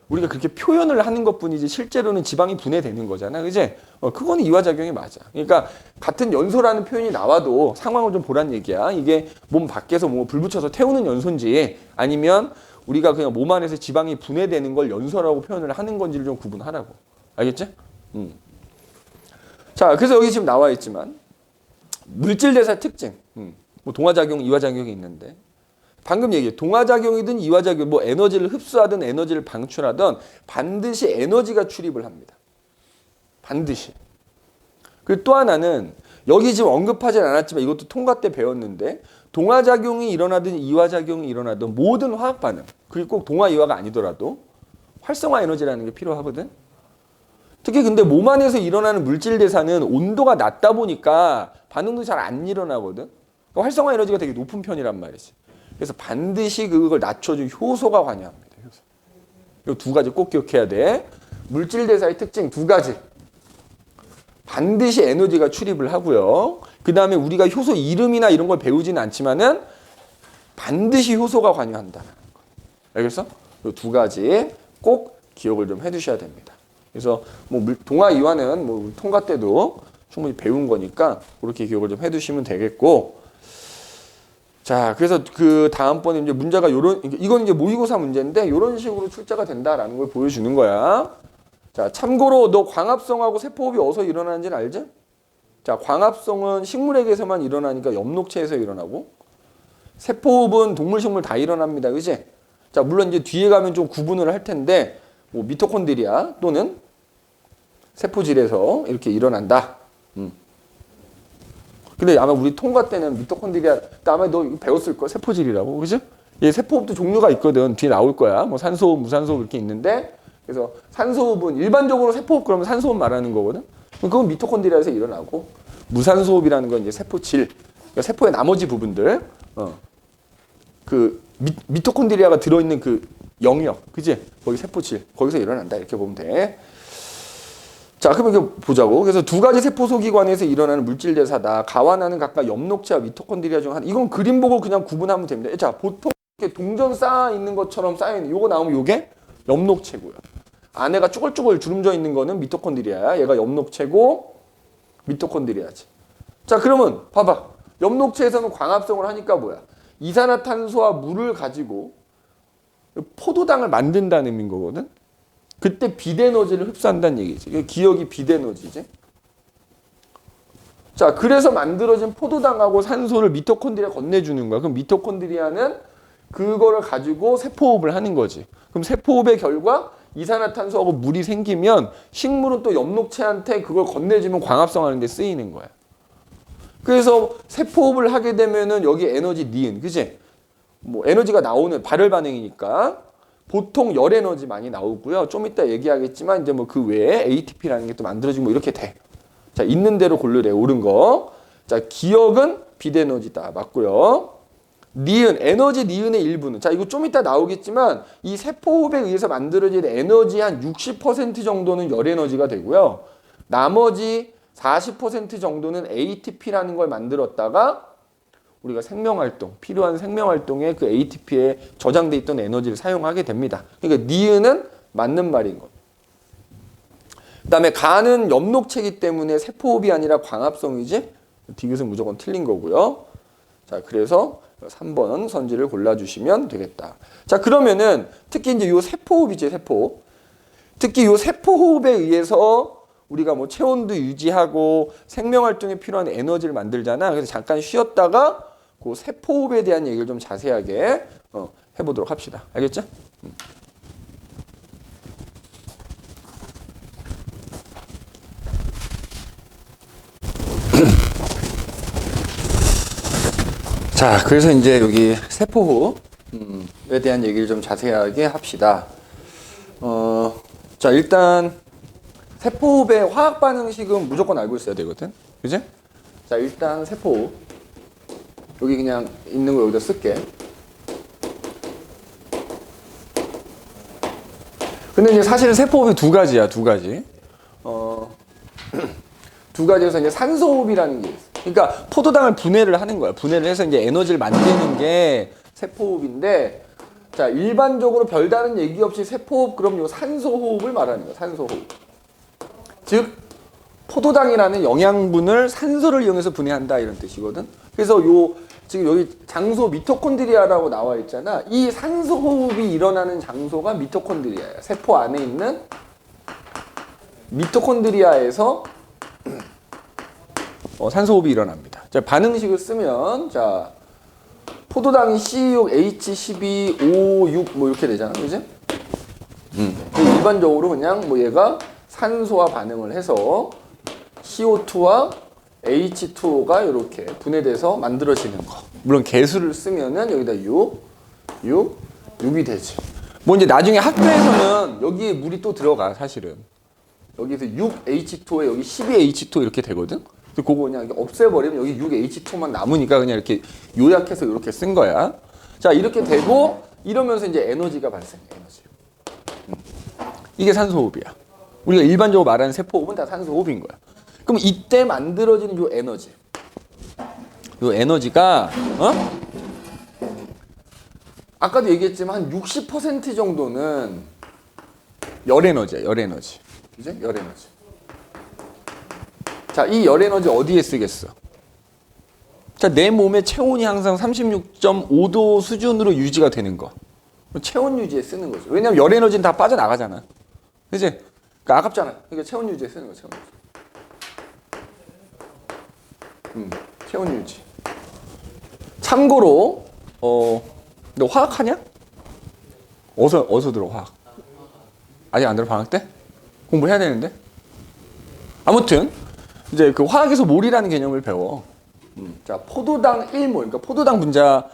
우리가 그렇게 표현을 하는 것뿐이지 실제로는 지방이 분해되는 거잖아, 그제? 그거는 이화작용이 맞아. 그러니까 같은 연소라는 표현이 나와도 상황을 좀 보란 얘기야. 이게 몸 밖에서 뭐 불 붙여서 태우는 연소인지 아니면 우리가 그냥 몸 안에서 지방이 분해되는 걸 연소라고 표현을 하는 건지를 좀 구분하라고. 알겠지? 자, 그래서 여기 지금 나와 있지만 물질 대사 특징, 뭐 동화작용, 이화작용이 있는데 방금 얘기해 동화작용이든 이화작용, 뭐 에너지를 흡수하든 에너지를 방출하든 반드시 에너지가 출입을 합니다. 반드시. 그리고 또 하나는 여기 지금 언급하진 않았지만 이것도 통과 때 배웠는데 동화작용이 일어나든 이화작용이 일어나든 모든 화학 반응, 그게 꼭 동화 이화가 아니더라도 활성화 에너지라는 게 필요하거든. 특히 근데 몸 안에서 일어나는 물질 대사는 온도가 낮다 보니까 반응도 잘 안 일어나거든. 그러니까 활성화 에너지가 되게 높은 편이란 말이지. 그래서 반드시 그걸 낮춰준 효소가 관여합니다. 효소. 이 두 가지 꼭 기억해야 돼. 물질 대사의 특징 두 가지. 반드시 에너지가 출입을 하고요. 그 다음에 우리가 효소 이름이나 이런 걸 배우지는 않지만은 반드시 효소가 관여한다는 거. 알겠어? 이 두 가지 꼭 기억을 좀 해두셔야 됩니다. 그래서 뭐 동화 이화는 뭐 통과 때도 충분히 배운 거니까 그렇게 기억을 좀 해두시면 되겠고. 자, 그래서 그 다음번에 이제 문제가 이건 이제 모의고사 문제인데 이런 식으로 출제가 된다라는 걸 보여주는 거야. 자, 참고로 너 광합성하고 세포호흡이 어디서 일어나는지는 알지? 자, 광합성은 식물에게서만 일어나니까 엽록체에서 일어나고 세포호흡은 동물, 식물 다 일어납니다. 그지? 자, 물론 이제 뒤에 가면 좀 구분을 할 텐데 뭐 미토콘드리아 또는 세포질에서 이렇게 일어난다. 근데 아마 우리 통과 때는 미토콘드리아, 아마 너 이거 배웠을 거 세포질이라고, 그죠? 얘 세포호흡도 종류가 있거든. 뒤에 나올 거야. 뭐 산소호흡, 무산소호흡 이렇게 있는데, 그래서 산소호흡은 일반적으로 세포호흡 그러면 산소호흡 말하는 거거든. 그건 미토콘드리아에서 일어나고, 무산소호흡이라는 건 이제 세포질, 그러니까 세포의 나머지 부분들, 그 미토콘드리아가 들어있는 그 영역, 그지? 거기 세포질, 거기서 일어난다 이렇게 보면 돼. 자, 그럼 이렇게 보자고. 그래서 두 가지 세포 소기관에서 일어나는 물질 대사다. 가와나는 각각 엽록체와 미토콘드리아 중 하나. 이건 그림 보고 그냥 구분하면 됩니다. 자, 보통 이렇게 동전 쌓아 있는 것처럼 쌓여 있는 요거 나오면 요게 엽록체고요. 안에가 쭈글쭈글 주름져 있는 거는 미토콘드리아야. 얘가 엽록체고 미토콘드리아지. 자, 그러면 봐봐. 엽록체에서는 광합성을 하니까 뭐야? 이산화탄소와 물을 가지고 포도당을 만든다는 의미인 거거든. 그때 빛에너지를 흡수한다는 얘기지. 기억이 빛에너지지. 자, 그래서 만들어진 포도당하고 산소를 미토콘드리아 건네주는 거야. 그럼 미토콘드리아는 그거를 가지고 세포호흡을 하는 거지. 그럼 세포호흡의 결과 이산화탄소하고 물이 생기면 식물은 또 엽록체한테 그걸 건네주면 광합성하는 데 쓰이는 거야. 그래서 세포호흡을 하게 되면은 여기 에너지 니은, 그지? 뭐 에너지가 나오는 발열 반응이니까 보통 열 에너지 많이 나오고요. 좀 이따 얘기하겠지만 이제 뭐 그 외에 ATP라는 게 또 만들어지고 뭐 이렇게 돼. 자, 있는 대로 고르래. 옳은 거. 자, 기억은 빛 에너지다. 맞고요. 니은, 에너지 니은의 일부는, 자, 이거 좀 이따 나오겠지만 이 세포호흡에 의해서 만들어진 에너지 한 60% 정도는 열 에너지가 되고요. 나머지 40% 정도는 ATP라는 걸 만들었다가 우리가 생명활동, 필요한 생명활동에 그 ATP에 저장돼 있던 에너지를 사용하게 됩니다. 그러니까 니은은 맞는 말인 것. 그 다음에 간은 엽록체이기 때문에 세포호흡이 아니라 광합성이지. 디귿은 무조건 틀린 거고요. 자, 그래서 3번 선지를 골라주시면 되겠다. 자, 그러면은 특히 이제 요 세포호흡이지, 세포. 특히 요 세포호흡에 의해서 우리가 뭐 체온도 유지하고 생명활동에 필요한 에너지를 만들잖아. 그래서 잠깐 쉬었다가 그 세포호흡에 대한 얘기를 좀 자세하게 해보도록 합시다. 알겠죠? 자, 그래서 이제 여기 세포호흡에 대한 얘기를 좀 자세하게 합시다. 자, 일단 세포호흡의 화학 반응식은 무조건 알고 있어야 되거든. 그지? 자, 일단 세포호흡. 여기 그냥 있는 거 여기다 쓸게. 근데 이제 사실은 세포호흡이 두 가지야, 두 가지. 두 가지에서 이제 산소호흡이라는 게 있어. 그러니까 포도당을 분해를 하는 거야. 분해를 해서 이제 에너지를 만드는 게 세포호흡인데, 자, 일반적으로 별다른 얘기 없이 세포호흡, 그럼 요 산소호흡을 말하는 거야, 산소호흡. 즉, 포도당이라는 영양분을 산소를 이용해서 분해한다 이런 뜻이거든. 그래서 요 지금 여기 장소 미토콘드리아라고 나와 있잖아. 이 산소호흡이 일어나는 장소가 미토콘드리아야. 세포 안에 있는 미토콘드리아에서 산소호흡이 일어납니다. 자, 반응식을 쓰면, 자, 포도당이 C6, H12, O6 뭐 이렇게 되잖아, 그지? 일반적으로 그냥 뭐 얘가 산소와 반응을 해서 CO2와 H2O가 이렇게 분해돼서 만들어지는 거. 물론 개수를 쓰면은 여기다 6이 되지. 뭐 이제 나중에 학교에서는 여기에 물이 또 들어가, 사실은. 여기서 6H2에 여기 12H2 이렇게 되거든? 그거 그냥 없애버리면 여기 6H2만 남으니까 그냥 이렇게 요약해서 이렇게 쓴 거야. 자, 이렇게 되고 이러면서 이제 에너지가 발생해, 에너지. 이게 산소호흡이야. 우리가 일반적으로 말하는 세포호흡은 다 산소호흡인 거야. 그럼 이때 만들어지는 요 에너지. 요 에너지가, 아까도 얘기했지만 한 60% 정도는 열 에너지야, 열 에너지. 그죠? 열 에너지. 자, 이 열 에너지 어디에 쓰겠어? 자, 내 몸의 체온이 항상 36.5도 수준으로 유지가 되는 거. 체온 유지에 쓰는 거죠. 왜냐면 열 에너지는 다 빠져나가잖아. 그치? 그러니까 아깝잖아. 그러니까 체온 유지에 쓰는 거야, 체온 유지. 체온 유지. 참고로, 너 화학하냐? 어디서 들어, 화학? 아직 안 들어, 방학 때? 공부해야 되는데? 아무튼, 이제 그 화학에서 몰이라는 개념을 배워. 자, 포도당 1몰. 그러니까 포도당 분자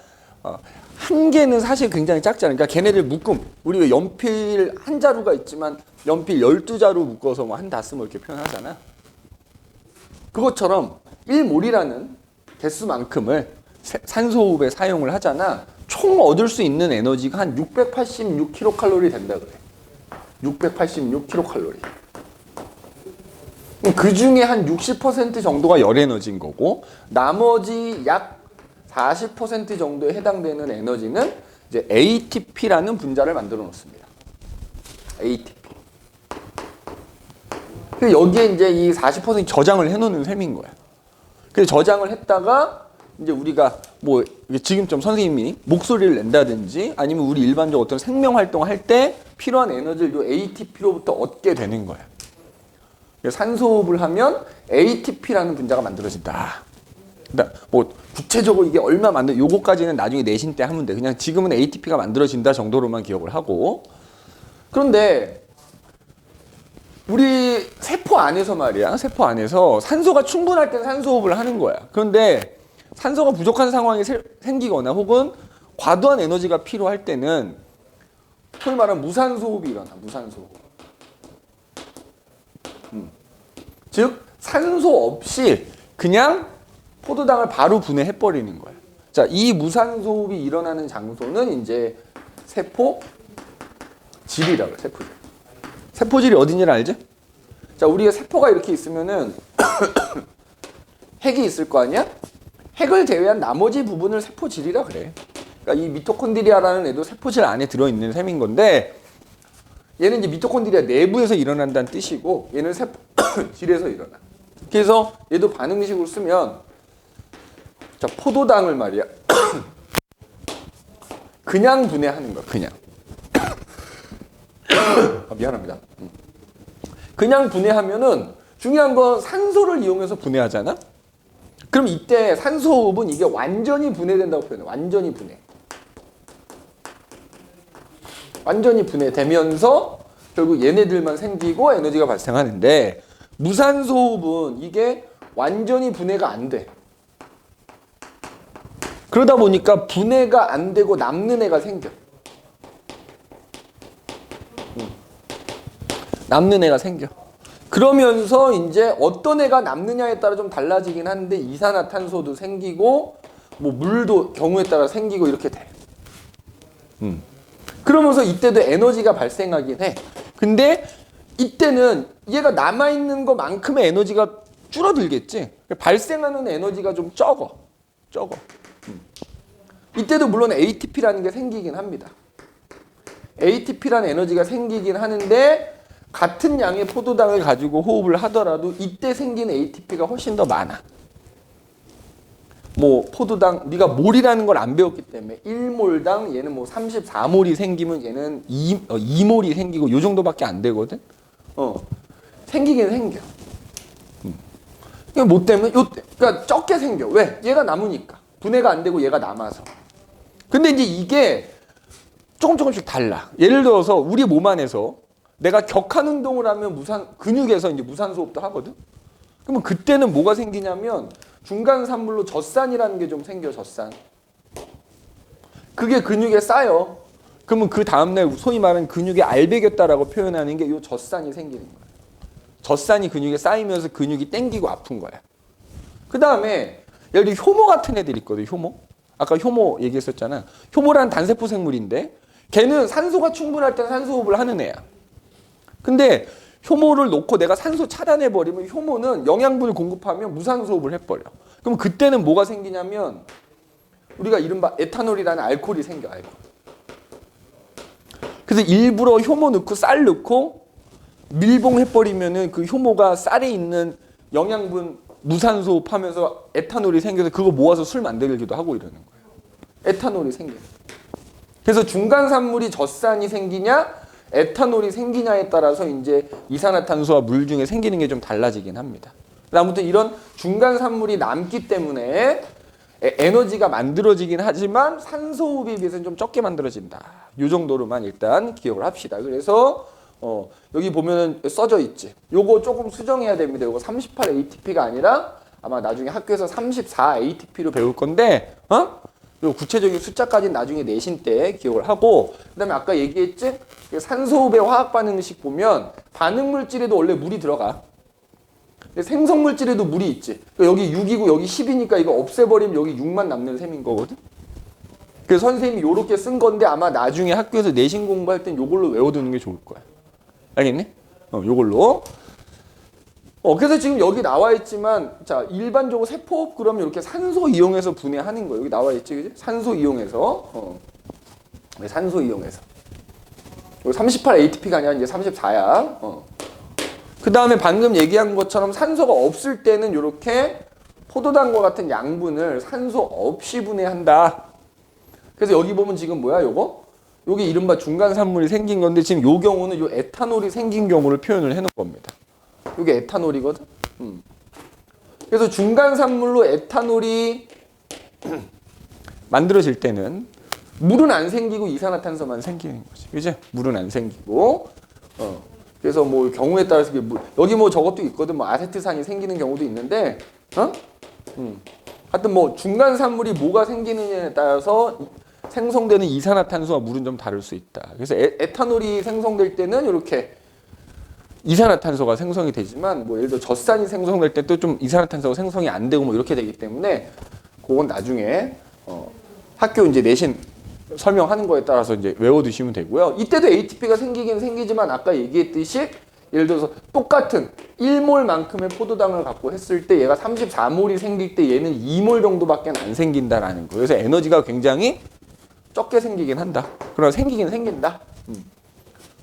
한 개는 사실 굉장히 작잖아요. 그러니까 걔네들 묶음. 우리가 연필 한 자루가 있지만 연필 12자루 묶어서 뭐 한 다스 뭐 이렇게 표현하잖아. 그것처럼 1몰이라는 개수만큼을 산소호흡에 사용을 하잖아. 총 얻을 수 있는 에너지가 한 686kcal 된다 그래. 686kcal. 그 중에 한 60% 정도가 열 에너지인 거고, 나머지 약 40% 정도에 해당되는 에너지는 이제 ATP라는 분자를 만들어 놓습니다. ATP. 여기에 이제 이 40% 저장을 해놓는 셈인 거야. 그래서 저장을 했다가 이제 우리가 뭐 지금 좀 선생님이 목소리를 낸다든지 아니면 우리 일반적으로 어떤 생명 활동을 할 때 필요한 에너지를 이 ATP로부터 얻게 되는 거야. 산소호흡을 하면 ATP라는 분자가 만들어진다. 그러니까 뭐 구체적으로 이게 얼마 요거까지는 나중에 내신 때 하면 돼. 그냥 지금은 ATP가 만들어진다 정도로만 기억을 하고. 그런데 우리 세포 안에서 말이야. 세포 안에서 산소가 충분할 땐 산소호흡을 하는 거야. 그런데 산소가 부족한 상황이 생기거나 혹은 과도한 에너지가 필요할 때는 소위 말하는 무산소호흡이 일어나. 무산소호흡. 즉 산소 없이 그냥 포도당을 바로 분해해버리는 거야. 자, 이 무산소호흡이 일어나는 장소는 이제 세포질이라고 해요. 세포질. 세포질이 어딘지를 알지? 자, 우리가 세포가 이렇게 있으면은 핵이 있을 거 아니야? 핵을 제외한 나머지 부분을 세포질이라 그래. 그러니까 이 미토콘드리아라는 애도 세포질 안에 들어있는 셈인 건데, 얘는 이제 미토콘드리아 내부에서 일어난다는 뜻이고, 얘는 세포질에서 일어나. 그래서 얘도 반응식으로 쓰면, 자, 포도당을 말이야. 그냥 분해하는 거야, 그냥. 미안합니다. 그냥 분해하면은 중요한 건 산소를 이용해서 분해하잖아? 그럼 이때 산소호흡은 이게 완전히 분해된다고 표현해. 완전히 분해. 완전히 분해되면서 결국 얘네들만 생기고 에너지가 발생하는데, 무산소호흡은 이게 완전히 분해가 안 돼. 그러다 보니까 분해가 안 되고 남는 애가 생겨. 남는 애가 생겨. 그러면서 이제 어떤 애가 남느냐에 따라 좀 달라지긴 한데, 이산화탄소도 생기고 뭐 물도 경우에 따라 생기고 이렇게 돼. 그러면서 이때도 에너지가 발생하긴 해. 근데 이때는 얘가 남아있는 것만큼의 에너지가 줄어들겠지. 발생하는 에너지가 좀 적어. 이때도 물론 ATP라는 게 생기긴 합니다. ATP라는 에너지가 생기긴 하는데, 같은 양의 포도당을 가지고 호흡을 하더라도 이때 생긴 ATP가 훨씬 더 많아. 뭐 포도당, 네가 몰이라는 걸 안 배웠기 때문에 1몰당 얘는 뭐 34몰이 생기면 얘는 2몰이 생기고 요 정도밖에 안 되거든. 생기긴 생겨. 이게 뭐 때문에? 그러니까 적게 생겨. 왜? 얘가 남으니까. 분해가 안 되고 얘가 남아서. 근데 이제 이게 조금씩 달라. 예를 들어서 우리 몸 안에서 내가 격한 운동을 하면 근육에서 이제 무산소호흡도 하거든. 그러면 그때는 뭐가 생기냐면 중간 산물로 젖산이라는 게 좀 생겨. 젖산. 그게 근육에 쌓여. 그러면 그 다음날 소위 말하는 근육이 알배겼다라고 표현하는 게 이 젖산이 생기는 거야. 젖산이 근육에 쌓이면서 근육이 땡기고 아픈 거야. 그 다음에 예를 들어 효모 같은 애들 있거든. 효모. 아까 효모 얘기했었잖아. 효모라는 단세포 생물인데 걔는 산소가 충분할 땐 산소호흡을 하는 애야. 근데 효모를 놓고 내가 산소 차단해버리면 효모는 영양분을 공급하면 무산소호흡을 해버려. 그럼 그때는 뭐가 생기냐면 우리가 이른바 에탄올이라는 알코올이 생겨. 알코올. 그래서 일부러 효모 넣고 쌀 넣고 밀봉해버리면은 그 효모가 쌀에 있는 영양분 무산소호흡하면서 에탄올이 생겨서 그거 모아서 술 만들기도 하고 이러는 거예요. 에탄올이 생겨요. 그래서 중간산물이 젖산이 생기냐 에탄올이 생기냐에 따라서 이제 이산화탄소와 물 중에 생기는 게 좀 달라지긴 합니다. 아무튼 이런 중간산물이 남기 때문에 에너지가 만들어지긴 하지만 산소호흡에 비해서는 좀 적게 만들어진다. 이 정도로만 일단 기억을 합시다. 그래서 여기 보면은 써져 있지. 요거 조금 수정해야 됩니다. 요거 38 ATP가 아니라 아마 나중에 학교에서 34 ATP로 배울 건데, 요 구체적인 숫자까지는 나중에 내신 때 기억을 하고, 그 다음에 아까 얘기했지? 산소호흡의 화학 반응식 보면 반응 물질에도 원래 물이 들어가. 생성 물질에도 물이 있지. 여기 6이고 여기 10이니까 이거 없애버리면 여기 6만 남는 셈인 거거든. 그래서 선생님이 요렇게 쓴 건데 아마 나중에 학교에서 내신 공부할 땐 요걸로 외워두는 게 좋을 거야. 알겠니? 요걸로. 그래서 지금 여기 나와 있지만, 자, 일반적으로 세포호흡 그러면 이렇게 산소 이용해서 분해하는 거예요. 여기 나와 있지, 그지? 산소 이용해서. 네, 산소 이용해서. 여기 38 ATP가 아니라 이제 34야. 그 다음에 방금 얘기한 것처럼 산소가 없을 때는 이렇게 포도당과 같은 양분을 산소 없이 분해한다. 그래서 여기 보면 지금 뭐야, 요거? 요게 이른바 중간 산물이 생긴 건데 지금 요 경우는 요 에탄올이 생긴 경우를 표현을 해놓은 겁니다. 요게 에탄올이거든. 그래서 중간 산물로 에탄올이 만들어질 때는 물은 안 생기고 이산화탄소만 생기는 거지. 그지? 물은 안 생기고. 그래서 뭐 경우에 따라서 여기 뭐 저것도 있거든. 뭐 아세트산이 생기는 경우도 있는데, 하여튼 뭐 중간 산물이 뭐가 생기느냐에 따라서 생성되는 이산화탄소와 물은 좀 다를 수 있다. 그래서 에탄올이 생성될 때는 이렇게 이산화탄소가 생성이 되지만, 뭐 예를 들어 젖산이 생성될 때 또 좀 이산화탄소가 생성이 안 되고 뭐 이렇게 되기 때문에 그건 나중에 학교 이제 내신 설명하는 거에 따라서 이제 외워두시면 되고요. 이때도 ATP가 생기긴 생기지만 아까 얘기했듯이 예를 들어서 똑같은 1몰만큼의 포도당을 갖고 했을 때 얘가 34몰이 생길 때 얘는 2몰 정도밖에 안 생긴다라는 거예요. 그래서 에너지가 굉장히 적게 생기긴 한다. 그러나 생기긴 생긴다.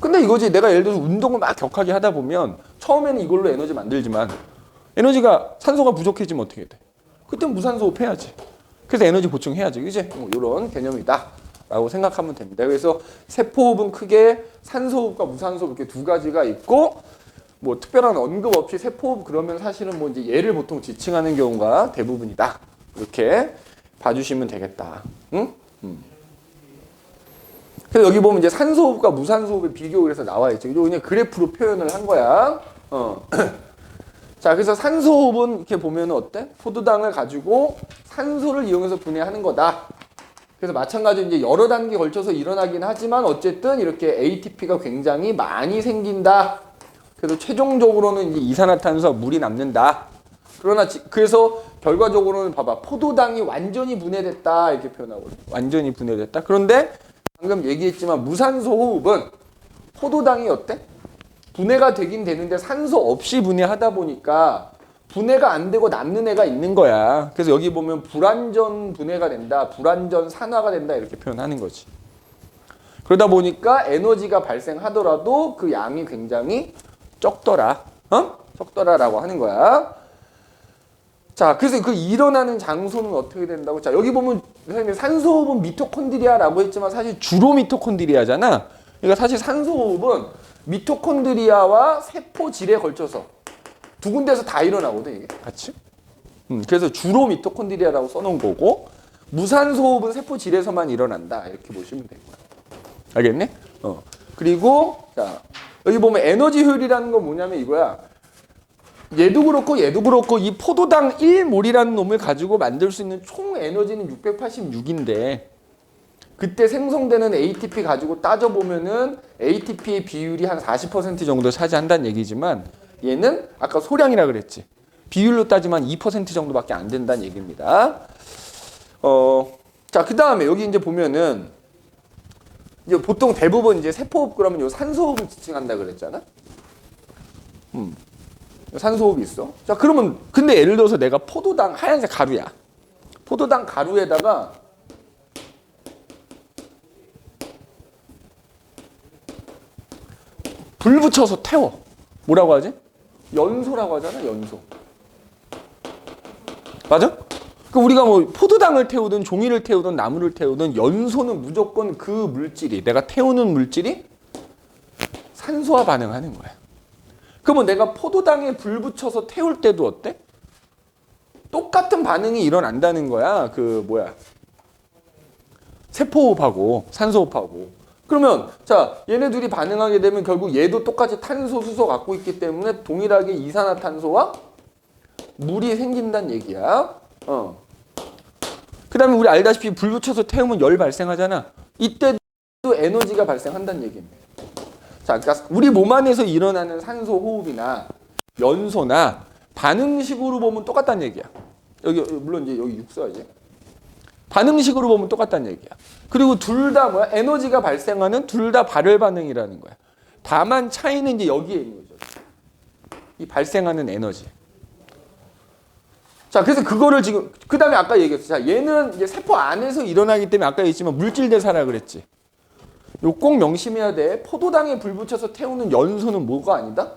근데 이거지, 내가 예를 들어서 운동을 막 격하게 하다 보면 처음에는 이걸로 에너지 만들지만 에너지가 산소가 부족해지면 어떻게 돼? 그땐 무산소호흡 해야지. 그래서 에너지 보충해야지. 그지? 이런 개념이다 라고 생각하면 됩니다. 그래서 세포호흡은 크게 산소호흡과 무산소호흡 이렇게 두 가지가 있고, 뭐 특별한 언급 없이 세포호흡 그러면 사실은 뭐 이제 얘를 보통 지칭하는 경우가 대부분이다. 이렇게 봐주시면 되겠다. 응? 그래서 여기 보면 이제 산소호흡과 무산소호흡의 비교를 해서 나와 있죠. 이거 그냥 그래프로 표현을 한 거야. 자, 그래서 산소호흡은 이렇게 보면 어때? 포도당을 가지고 산소를 이용해서 분해하는 거다. 그래서 마찬가지로 이제 여러 단계 걸쳐서 일어나긴 하지만 어쨌든 이렇게 ATP가 굉장히 많이 생긴다. 그래서 최종적으로는 이제 이산화탄소와 물이 남는다. 그러나 그래서 결과적으로는 봐봐, 포도당이 완전히 분해됐다 이렇게 표현하거든요. 완전히 분해됐다. 그런데 방금 얘기했지만 무산소 호흡은 포도당이 어때? 분해가 되긴 되는데 산소 없이 분해하다 보니까 분해가 안 되고 남는 애가 있는 거야. 그래서 여기 보면 불완전 분해가 된다, 불완전 산화가 된다 이렇게 표현하는 거지. 그러다 보니까 에너지가 발생하더라도 그 양이 굉장히 적더라. 적더라라고 하는 거야. 자, 그래서 그 일어나는 장소는 어떻게 된다고? 자, 여기 보면 선생님 산소호흡은 미토콘드리아라고 했지만 사실 주로 미토콘드리아잖아. 그러니까 사실 산소호흡은 미토콘드리아와 세포질에 걸쳐서 두 군데에서 다 일어나거든, 이게 같이. 그래서 주로 미토콘드리아라고 써놓은 거고, 무산소호흡은 세포질에서만 일어난다 이렇게 보시면 되고요. 알겠니? 그리고 자, 여기 보면 에너지 효율이라는 건 뭐냐면 이거야. 얘도 그렇고 이 포도당 1몰이라는 놈을 가지고 만들 수 있는 총 에너지는 686인데 그때 생성되는 ATP 가지고 따져보면은 ATP의 비율이 한 40% 정도 차지한다는 얘기지만 얘는 아까 소량이라 그랬지. 비율로 따지면 2% 정도밖에 안 된다는 얘기입니다. 자, 그 다음에 여기 이제 보면은 이제 보통 대부분 이제 세포호흡 그러면 요 산소호흡을 지칭한다 그랬잖아. 산소호흡이 있어. 자, 그러면 근데 예를 들어서 내가 포도당 하얀색 가루야. 포도당 가루에다가 불 붙여서 태워. 뭐라고 하지? 연소라고 하잖아, 연소. 맞아? 그 우리가 뭐 포도당을 태우든 종이를 태우든 나무를 태우든 연소는 무조건 그 물질이, 내가 태우는 물질이 산소와 반응하는 거야. 그러면 내가 포도당에 불 붙여서 태울 때도 어때? 똑같은 반응이 일어난다는 거야. 그 뭐야? 세포호흡하고 산소호흡하고. 그러면 자, 얘네 둘이 반응하게 되면 결국 얘도 똑같이 탄소, 수소 갖고 있기 때문에 동일하게 이산화탄소와 물이 생긴다는 얘기야. 그 다음에 우리 알다시피 불 붙여서 태우면 열 발생하잖아. 이때도 에너지가 발생한다는 얘기입니다. 자, 그러니까 우리 몸 안에서 일어나는 산소 호흡이나 연소나 반응식으로 보면 똑같다는 얘기야. 여기 물론 이제 여기 6 써야지. 반응식으로 보면 똑같다는 얘기야. 그리고 둘 다 뭐야? 에너지가 발생하는 둘 다 발열 반응이라는 거야. 다만 차이는 이제 여기에 있는 거죠. 이 발생하는 에너지. 자, 그래서 그거를 지금 그 다음에 아까 얘기했어. 자, 얘는 이제 세포 안에서 일어나기 때문에 아까 얘기했지만 물질 대사라 그랬지. 요 꼭 명심해야 돼. 포도당에 불 붙여서 태우는 연소는 뭐가 아니다?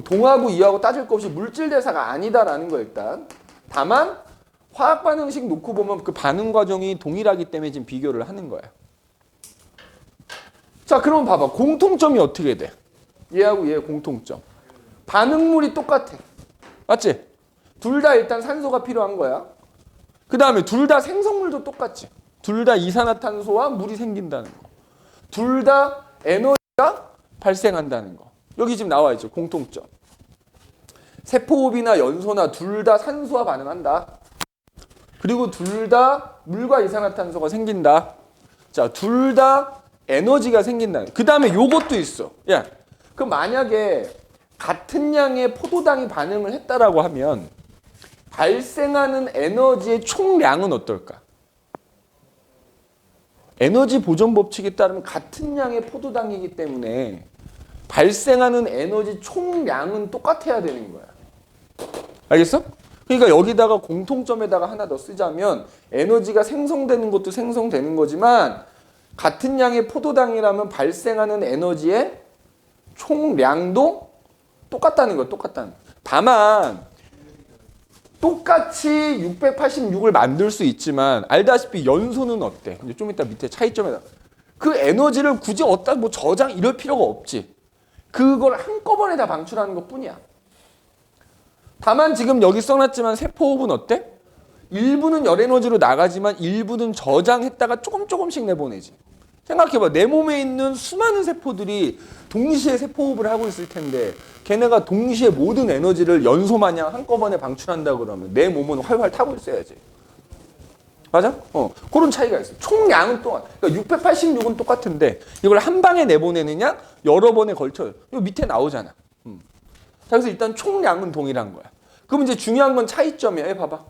동하고 이하고 따질 것 없이 물질 대사가 아니다라는 거 일단. 다만 화학 반응식 놓고 보면 그 반응 과정이 동일하기 때문에 지금 비교를 하는 거야. 자, 그럼 봐봐. 공통점이 어떻게 돼? 얘하고 얘의 공통점. 반응물이 똑같아. 맞지? 둘 다 일단 산소가 필요한 거야. 그 다음에 둘 다 생성물도 똑같지. 둘 다 이산화탄소와 물이 생긴다는 거. 둘 다 에너지가 발생한다는 거. 여기 지금 나와 있죠. 공통점. 세포호흡이나 연소나 둘 다 산소와 반응한다. 그리고 둘 다 물과 이산화탄소가 생긴다. 자, 둘 다 에너지가 생긴다. 그 다음에 요것도 있어. 야, 그 만약에 같은 양의 포도당이 반응을 했다라고 하면 발생하는 에너지의 총량은 어떨까? 에너지 보존 법칙에 따르면 같은 양의 포도당이기 때문에 발생하는 에너지 총량은 똑같아야 되는 거야. 알겠어? 그러니까 여기다가 공통점에다가 하나 더 쓰자면 에너지가 생성되는 것도 생성되는 거지만 같은 양의 포도당이라면 발생하는 에너지의 총량도 똑같다는 거야. 똑같다는 거야. 다만 똑같이 686을 만들 수 있지만 알다시피 연소는 어때? 이제 좀 이따 밑에 차이점에다 그 에너지를 굳이 어디다 뭐 저장 이럴 필요가 없지. 그걸 한꺼번에 다 방출하는 것뿐이야. 다만 지금 여기 써놨지만 세포호흡은 어때? 일부는 열 에너지로 나가지만 일부는 저장했다가 조금씩 내보내지. 생각해봐. 내 몸에 있는 수많은 세포들이 동시에 세포호흡을 하고 있을 텐데 걔네가 동시에 모든 에너지를 연소마냥 한꺼번에 방출한다 그러면 내 몸은 활활 타고 있어야지. 맞아? 그런 차이가 있어. 총량은 또한. 그러니까 686은 똑같은데 이걸 한 방에 내보내느냐 여러 번에 걸쳐. 이거 밑에 나오잖아. 자, 그래서 일단 총량은 동일한 거야. 그럼 이제 중요한 건 차이점이야. 봐봐.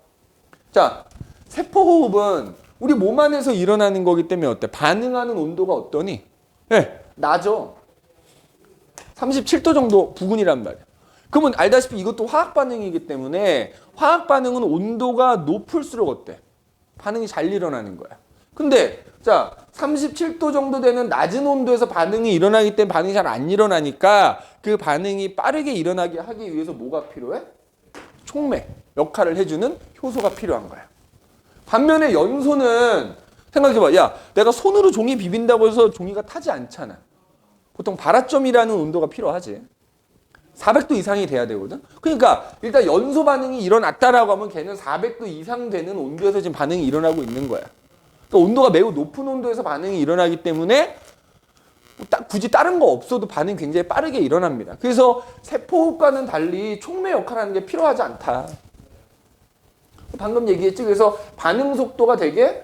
자, 세포호흡은 우리 몸 안에서 일어나는 거기 때문에 어때? 반응하는 온도가 어떠니? 네, 낮어. 37도 정도 부근이란 말이야. 그러면 알다시피 이것도 화학 반응이기 때문에 화학 반응은 온도가 높을수록 어때? 반응이 잘 일어나는 거야. 근데 자, 37도 정도 되는 낮은 온도에서 반응이 일어나기 때문에 반응이 잘 안 일어나니까 그 반응이 빠르게 일어나게 하기 위해서 뭐가 필요해? 촉매 역할을 해주는 효소가 필요한 거야. 반면에 연소는 생각해봐. 야, 내가 손으로 종이 비빈다고 해서 종이가 타지 않잖아. 보통 발화점이라는 온도가 필요하지. 400도 이상이 돼야 되거든. 그러니까 일단 연소 반응이 일어났다라고 하면 걔는 400도 이상 되는 온도에서 지금 반응이 일어나고 있는 거야. 그러니까 온도가 매우 높은 온도에서 반응이 일어나기 때문에 굳이 다른 거 없어도 반응이 굉장히 빠르게 일어납니다. 그래서 세포호흡과는 달리 촉매 역할하는 게 필요하지 않다. 방금 얘기했지. 그래서 반응 속도가 되게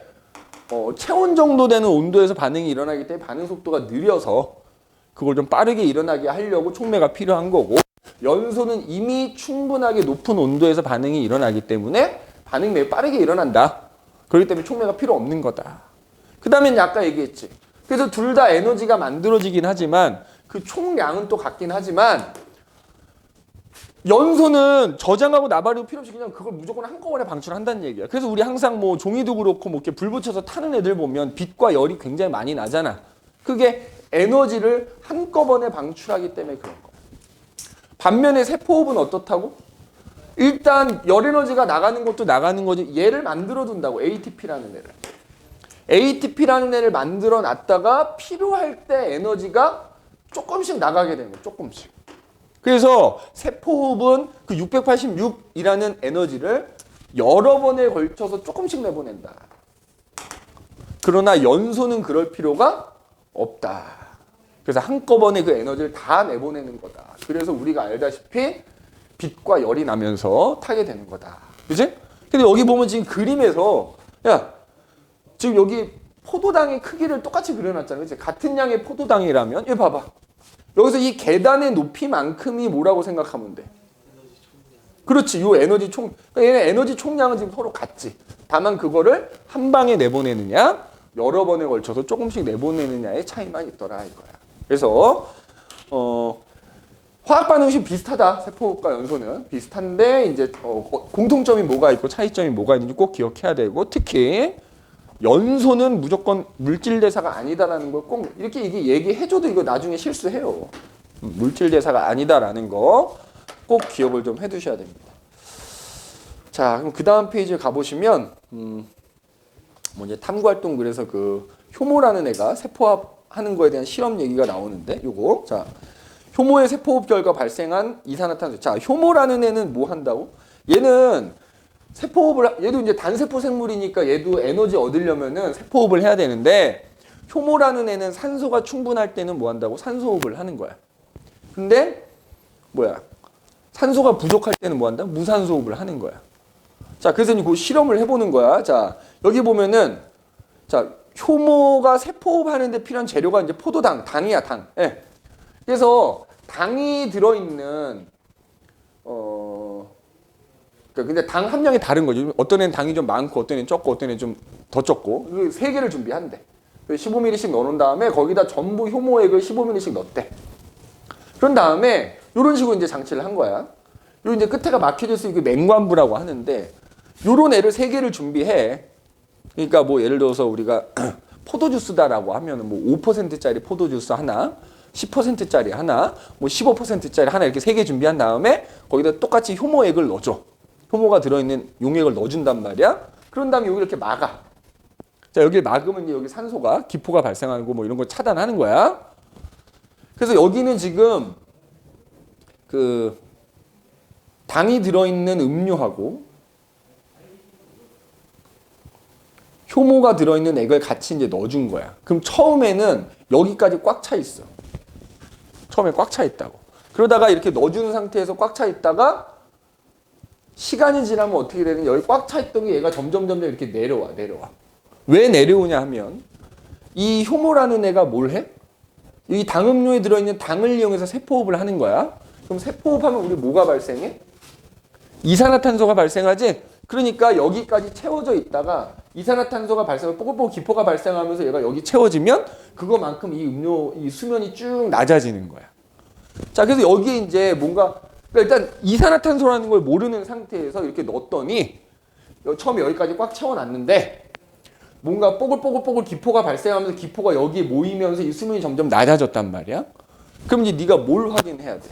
체온 정도 되는 온도에서 반응이 일어나기 때문에 반응 속도가 느려서 그걸 좀 빠르게 일어나게 하려고 촉매가 필요한 거고, 연소는 이미 충분하게 높은 온도에서 반응이 일어나기 때문에 반응이 매우 빠르게 일어난다. 그렇기 때문에 촉매가 필요 없는 거다. 그 다음에 아까 얘기했지. 그래서 둘 다 에너지가 만들어지긴 하지만 그 총량은 또 같긴 하지만 연소는 저장하고 나발이고 필요 없이 그냥 그걸 무조건 한꺼번에 방출한다는 얘기야. 그래서 우리 항상 뭐 종이도 그렇고 뭐 이렇게 불 붙여서 타는 애들 보면 빛과 열이 굉장히 많이 나잖아. 그게 에너지를 한꺼번에 방출하기 때문에 그런 거야. 반면에 세포호흡은 어떻다고? 일단 열 에너지가 나가는 것도 나가는 거지. 얘를 만들어 둔다고. ATP라는 애를. ATP라는 애를 만들어 놨다가 필요할 때 에너지가 조금씩 나가게 되는 거야. 조금씩. 그래서 세포호흡은 그 686이라는 에너지를 여러 번에 걸쳐서 조금씩 내보낸다. 그러나 연소는 그럴 필요가 없다. 그래서 한꺼번에 그 에너지를 다 내보내는 거다. 그래서 우리가 알다시피 빛과 열이 나면서 타게 되는 거다. 그지? 근데 여기 보면 지금 그림에서 야 지금 여기 포도당의 크기를 똑같이 그려놨잖아요. 그치? 같은 양의 포도당이라면 얘 봐봐. 여기서 이 계단의 높이만큼이 뭐라고 생각하면 돼? 그렇지. 요 에너지 총 그러니까 얘네 에너지 총량은 지금 서로 같지. 다만 그거를 한 방에 내보내느냐 여러 번에 걸쳐서 조금씩 내보내느냐의 차이만 있더라 이거야. 그래서 화학 반응식 비슷하다. 세포과 연소는 비슷한데 이제 공통점이 뭐가 있고 차이점이 뭐가 있는지 꼭 기억해야 되고 특히 연소는 무조건 물질 대사가 아니다라는 걸 꼭 이렇게 이게 얘기해줘도 이거 나중에 실수해요. 물질 대사가 아니다라는 거 꼭 기억을 좀 해두셔야 됩니다. 자, 그럼 그 다음 페이지에 가보시면 뭐 이제 탐구활동 그래서 그 효모라는 애가 세포합하는 거에 대한 실험 얘기가 나오는데 요거 자 효모의 세포호흡 결과 발생한 이산화탄소. 자 효모라는 애는 뭐 한다고? 얘는 세포호흡을 얘도 이제 단세포 생물이니까 얘도 에너지 얻으려면은 세포호흡을 해야 되는데 효모라는 애는 산소가 충분할 때는 뭐 한다고? 산소호흡을 하는 거야. 근데 뭐야? 산소가 부족할 때는 뭐 한다? 무산소호흡을 하는 거야. 자, 그래서 그 실험을 해보는 거야. 자, 여기 보면은 자 효모가 세포호흡하는데 필요한 재료가 이제 포도당, 당이야, 당. 예. 그래서 당이 들어있는 근데 당 함량이 다른 거죠. 어떤 애는 당이 좀 많고 어떤 애는 적고 어떤 애는 좀 더 적고 세 개를 준비한대. 15ml씩 넣어놓은 다음에 거기다 전부 효모액을 15ml씩 넣었대. 그런 다음에 이런 식으로 이제 장치를 한 거야. 요 이제 끝에가 막혀져서 이게 맹관부라고 하는데 요런 애를 세 개를 준비해. 그러니까 뭐 예를 들어서 우리가 포도주스다라고 하면은 뭐 5%짜리 포도주스 하나, 10%짜리 하나, 뭐 15%짜리 하나 이렇게 세 개 준비한 다음에 거기다 똑같이 효모액을 넣어줘. 효모가 들어있는 용액을 넣어준단 말이야. 그런 다음에 여기 이렇게 막아. 자, 여기를 막으면 이제 여기 산소가 기포가 발생하고 뭐 이런 걸 차단하는 거야. 그래서 여기는 지금 그 당이 들어있는 음료하고 효모가 들어있는 액을 같이 이제 넣어준 거야. 그럼 처음에는 여기까지 꽉 차 있어. 처음에 꽉 차 있다고. 그러다가 이렇게 넣어준 상태에서 꽉 차 있다가 시간이 지나면 어떻게 되는 여기 꽉 차 있던 게 얘가 점점 이렇게 내려와. 왜 내려오냐 하면 이 효모라는 애가 뭘 해? 이 당음료에 들어있는 당을 이용해서 세포호흡을 하는 거야. 그럼 세포호흡하면 우리 뭐가 발생해? 이산화탄소가 발생하지? 그러니까 여기까지 채워져 있다가 이산화탄소가 발생하고 뽀글뽀글 기포가 발생하면서 얘가 여기 채워지면 그거만큼 이 수면이 쭉 낮아지는 거야. 자, 그래서 여기에 이제 뭔가 그러니까 일단 이산화탄소라는 걸 모르는 상태에서 이렇게 넣었더니 처음에 여기까지 꽉 채워놨는데 뭔가 뽀글뽀글 기포가 발생하면서 기포가 여기에 모이면서 이 수면이 점점 낮아졌단 말이야. 그럼 이제 네가 뭘 확인해야 돼?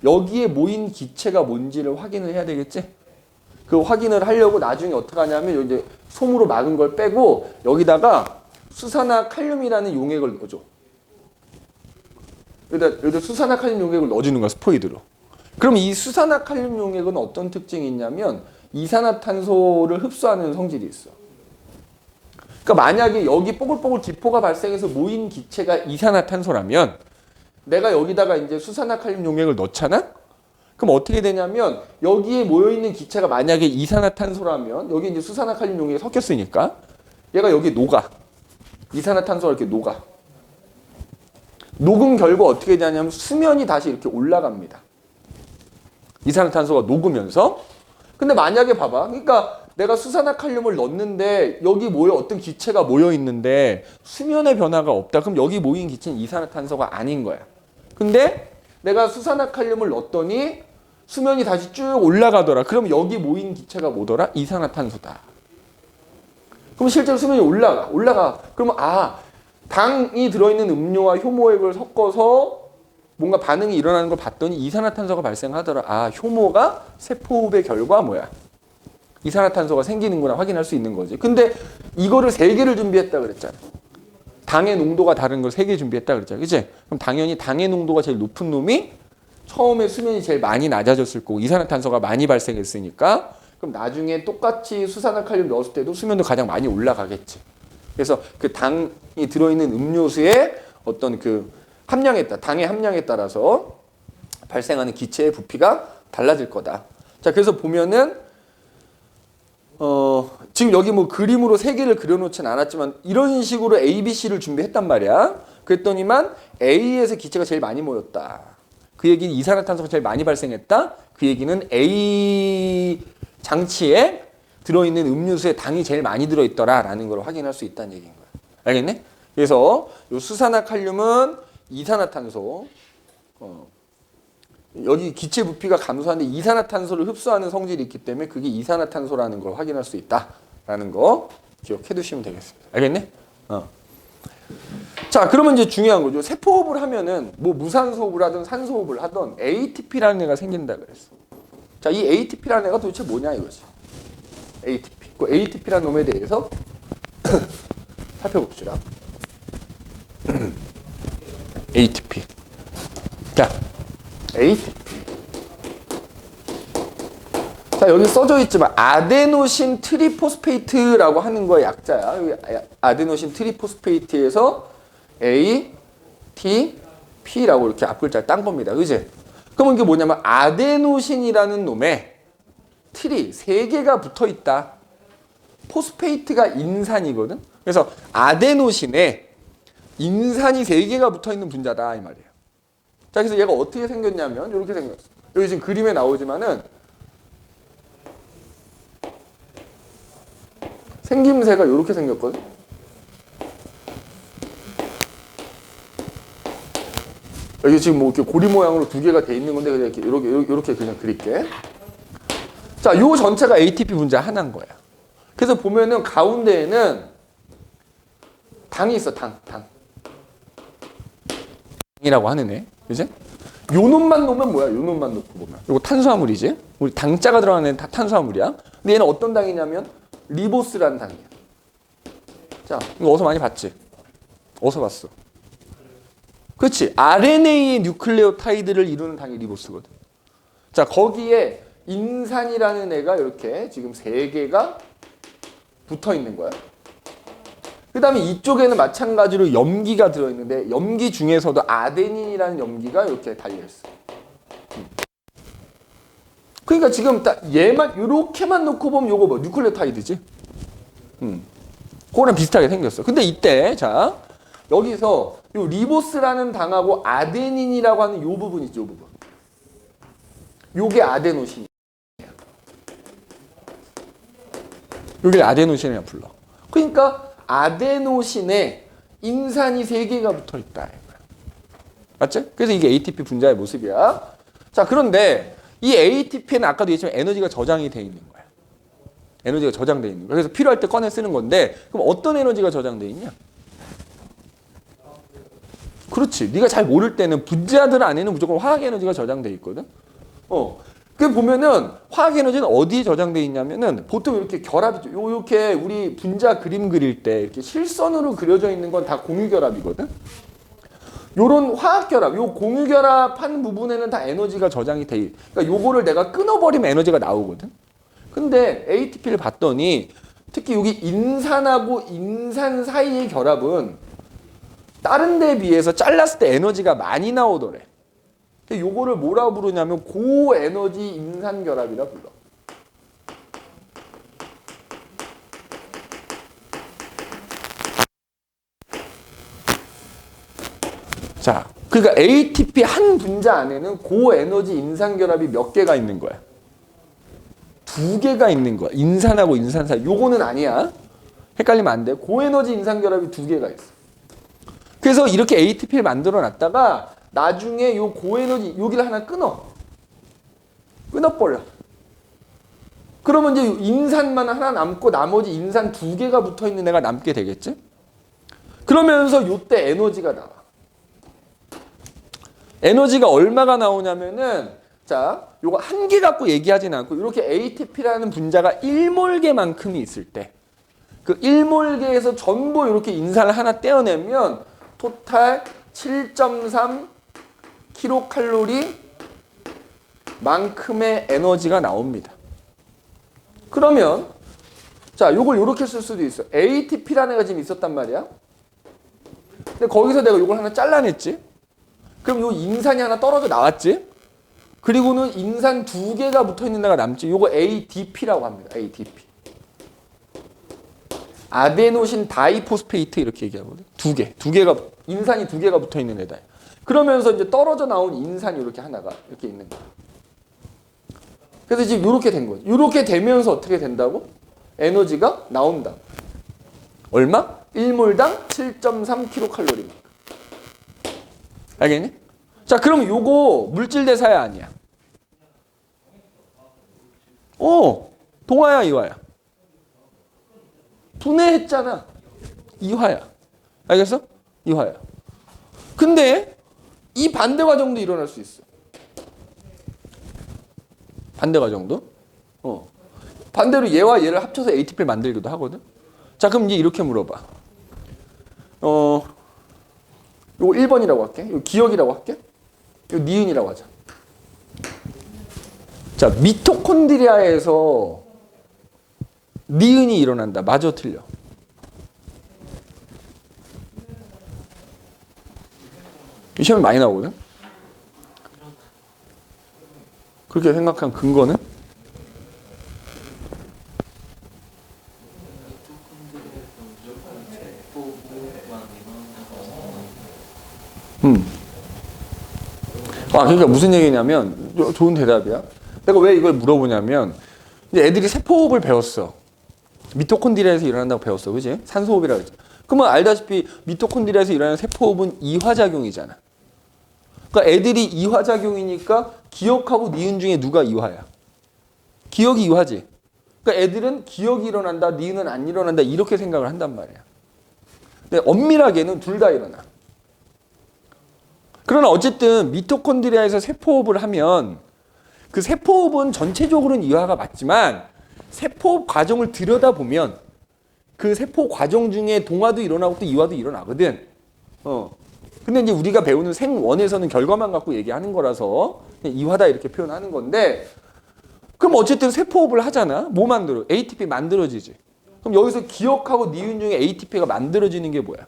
여기에 모인 기체가 뭔지를 확인을 해야 되겠지? 그 확인을 하려고 나중에 어떻게 하냐면 이제 솜으로 막은 걸 빼고 여기다가 수산화칼륨이라는 용액을 넣어줘. 여기다 수산화칼륨 용액을 넣어주는 거야, 스포이드로. 그럼 이 수산화칼륨 용액은 어떤 특징이 있냐면 이산화탄소를 흡수하는 성질이 있어. 그러니까 만약에 여기 뽀글뽀글 기포가 발생해서 모인 기체가 이산화탄소라면 내가 여기다가 이제 수산화칼륨 용액을 넣잖아? 그럼 어떻게 되냐면 여기에 모여있는 기체가 만약에 이산화탄소라면 여기 이제 수산화칼륨 용액이 섞였으니까 얘가 여기 녹아. 이산화탄소가 이렇게 녹아. 녹은 결과 어떻게 되냐면 수면이 다시 이렇게 올라갑니다. 이산화탄소가 녹으면서. 근데 만약에 봐봐. 그러니까 내가 수산화칼륨을 넣었는데 여기 어떤 기체가 모여 있는데 수면의 변화가 없다. 그럼 여기 모인 기체는 이산화탄소가 아닌 거야. 근데 내가 수산화칼륨을 넣었더니 수면이 다시 쭉 올라가더라. 그럼 여기 모인 기체가 뭐더라? 이산화탄소다. 그럼 실제로 수면이 올라가. 그러면 당이 들어있는 음료와 효모액을 섞어서 뭔가 반응이 일어나는 걸 봤더니 이산화탄소가 발생하더라. 효모가 세포호흡의 결과 뭐야? 이산화탄소가 생기는구나 확인할 수 있는 거지. 근데 이거를 3개를 준비했다 그랬잖아. 당의 농도가 다른 걸 3개 준비했다 그랬잖아. 그치? 그럼 당연히 당의 농도가 제일 높은 놈이 처음에 수면이 제일 많이 낮아졌을 거고 이산화탄소가 많이 발생했으니까 그럼 나중에 똑같이 수산화칼륨 넣었을 때도 수면도 가장 많이 올라가겠지. 그래서 그 당이 들어있는 음료수의 어떤 그 함량에 따라 당의 함량에 따라서 발생하는 기체의 부피가 달라질 거다. 자, 그래서 보면은 지금 여기 뭐 그림으로 세 개를 그려놓진 않았지만 이런 식으로 A, B, C를 준비했단 말이야. 그랬더니만 A에서 기체가 제일 많이 모였다. 그 얘기는 이산화탄소가 제일 많이 발생했다. 그 얘기는 A 장치에 들어있는 음료수에 당이 제일 많이 들어있더라라는 걸 확인할 수 있다는 얘기인 거야. 알겠네? 그래서 요 수산화칼륨은 이산화탄소, 여기 기체 부피가 감소하는데 이산화탄소를 흡수하는 성질이 있기 때문에 그게 이산화탄소라는 걸 확인할 수 있다라는 거 기억해 두시면 되겠습니다. 알겠네? 자, 그러면 이제 중요한 거죠. 세포호흡을 하면은 뭐 무산소호흡을 하든 산소호흡을 하든 ATP라는 애가 생긴다 그랬어. 자, 이 ATP라는 애가 도대체 뭐냐 이거지. ATP. 그 ATP라는 놈에 대해서 살펴봅시다. ATP. 자, ATP. 자, 여기 써져 있지만 아데노신 트리포스페이트라고 하는 거의 약자야. 여기 아데노신 트리포스페이트에서 ATP라고 이렇게 앞글자를 딴 겁니다. 그지? 그러면 이게 뭐냐면 아데노신이라는 놈에 트리 3개가 붙어 있다. 포스페이트가 인산이거든. 그래서 아데노신에 인산이 3개가 붙어 있는 분자다 이 말이에요. 자, 그래서 얘가 어떻게 생겼냐면 이렇게 생겼어. 여기 지금 그림에 나오지만은 생김새가 이렇게 생겼거든. 여기 지금 뭐 이렇게 고리 모양으로 2개가 돼 있는 건데 그냥 이렇게 그냥 그릴게. 자, 요 전체가 ATP 분자 하나인 거야. 그래서 보면은 가운데에는 당이 있어, 당. 당이라고 하는 애. 그지? 요 놈만 놓으면 뭐야? 요 놈만 놓고 보면. 요거 탄수화물이지? 우리 당자가 들어가는 애는 다 탄수화물이야. 근데 얘는 어떤 당이냐면 리보스라는 당이야. 자, 이거 어디서 많이 봤지? 어디서 봤어? 그렇지. RNA의 뉴클레오타이드를 이루는 당이 리보스거든. 자, 거기에 인산이라는 애가 이렇게 지금 3개가 붙어 있는 거야. 그 다음에 이쪽에는 마찬가지로 염기가 들어있는데 염기 중에서도 아데닌이라는 염기가 이렇게 달려있어. 그러니까 지금 딱 얘만 이렇게만 놓고 보면 요거 뭐 뉴클레오타이드지? 그거랑 비슷하게 생겼어. 근데 이때 자 여기서 요 리보스라는 당하고 아데닌이라고 하는 요 부분 있죠, 요 부분. 요게 아데노신이야. 요게 아데노신이라 불러. 그러니까 아데노신에 인산이 3개가 붙어 있다. 맞지? 그래서 이게 ATP 분자의 모습이야. 자, 그런데 이 ATP는 아까도 얘기했지만 에너지가 저장이 돼 있는 거야. 에너지가 저장돼 있는 거야. 그래서 필요할 때 꺼내 쓰는 건데 그럼 어떤 에너지가 저장돼 있냐? 그렇지. 네가 잘 모를 때는 분자들 안에는 무조건 화학 에너지가 저장돼 있거든. 그 보면은 화학 에너지는 어디에 저장돼 있냐면은 보통 이렇게 결합이죠. 요렇게 우리 분자 그림 그릴 때 이렇게 실선으로 그려져 있는 건 다 공유 결합이거든. 요런 화학 결합, 요 공유 결합한 부분에는 다 에너지가 저장이 돼 있. 그러니까 요거를 내가 끊어버리면 에너지가 나오거든. 근데 ATP를 봤더니 특히 여기 인산하고 인산 사이의 결합은 다른 데에 비해서 잘랐을 때 에너지가 많이 나오더래. 요거를 뭐라 부르냐면 고에너지 인산 결합이라 불러. 자, 그러니까 ATP 한 분자 안에는 고에너지 인산 결합이 몇 개가 있는 거야? 2개가 있는 거야. 인산하고 인산 사이. 요거는 아니야. 헷갈리면 안 돼. 고에너지 인산 결합이 2개가 있어. 그래서 이렇게 ATP를 만들어 놨다가 나중에 요 고에너지 여기를 하나 끊어버려. 그러면 이제 인산만 하나 남고 나머지 인산 2개가 붙어 있는 애가 남게 되겠지? 그러면서 요때 에너지가 나와. 에너지가 얼마가 나오냐면은 자, 요거 한 개 갖고 얘기하진 않고 이렇게 ATP라는 분자가 1몰계만큼이 있을 때 그 1몰계에서 전부 이렇게 인산을 하나 떼어내면 토탈 7.3 킬로칼로리 만큼의 에너지가 나옵니다. 그러면 자, 요걸 요렇게 쓸 수도 있어. ATP라는 애가 지금 있었단 말이야. 근데 거기서 내가 요걸 하나 잘라냈지. 그럼 요 인산이 하나 떨어져 나왔지. 그리고는 인산 두 개가 붙어 있는 데가 남지. 요거 ADP라고 합니다. ADP. 아데노신 다이포스페이트 이렇게 얘기하거든. 두 개가 인산이 두 개가 붙어 있는 애다. 그러면서 이제 떨어져 나온 인산이 이렇게 하나가 이렇게 있는 거야. 그래서 지금 이렇게 된 거죠. 이렇게 되면서 어떻게 된다고? 에너지가 나온다. 얼마? 1몰당 7.3kcal입니다. 알겠니? 자, 그럼 요거 물질 대사야 아니야? 동화야 이화야? 분해했잖아. 이화야. 알겠어? 이화야. 근데 이 반대 과정도 일어날 수 있어. 반대 과정도. 반대로 얘와 얘를 합쳐서 ATP를 만들기도 하거든. 자, 그럼 이제 이렇게 물어봐. 요거 1번이라고 할게. 요 기억이라고 할게. 요 니은이라고 하자. 자, 미토콘드리아에서 니은이 일어난다. 맞아, 틀려? 이 시험이 많이 나오거든. 그렇게 생각한 근거는? 그러니까 무슨 얘기냐면, 좋은 대답이야. 내가 왜 이걸 물어보냐면, 이제 애들이 세포호흡을 배웠어. 미토콘드리아에서 일어난다고 배웠어. 그지? 산소호흡이라고 했지. 그러면 알다시피 미토콘드리아에서 일어나는 세포호흡은 이화작용이잖아. 그러니까 애들이 이화작용이니까 기억하고 니은 중에 누가 이화야? 기억이 이화지. 그러니까 애들은 기억이 일어난다, 니은은 안 일어난다 이렇게 생각을 한단 말이야. 근데 엄밀하게는 둘 다 일어나. 그러나 어쨌든 미토콘드리아에서 세포호흡을 하면 그 세포호흡은 전체적으로는 이화가 맞지만 세포호흡 과정을 들여다보면 그 세포 과정 중에 동화도 일어나고 또 이화도 일어나거든. 근데 이제 우리가 배우는 생원에서는 결과만 갖고 얘기하는 거라서 이화다 이렇게 표현하는 건데, 그럼 어쨌든 세포호흡을 하잖아. 뭐 만들어? ATP 만들어지지. 그럼 여기서 기억하고 니은 중에 ATP가 만들어지는 게 뭐야?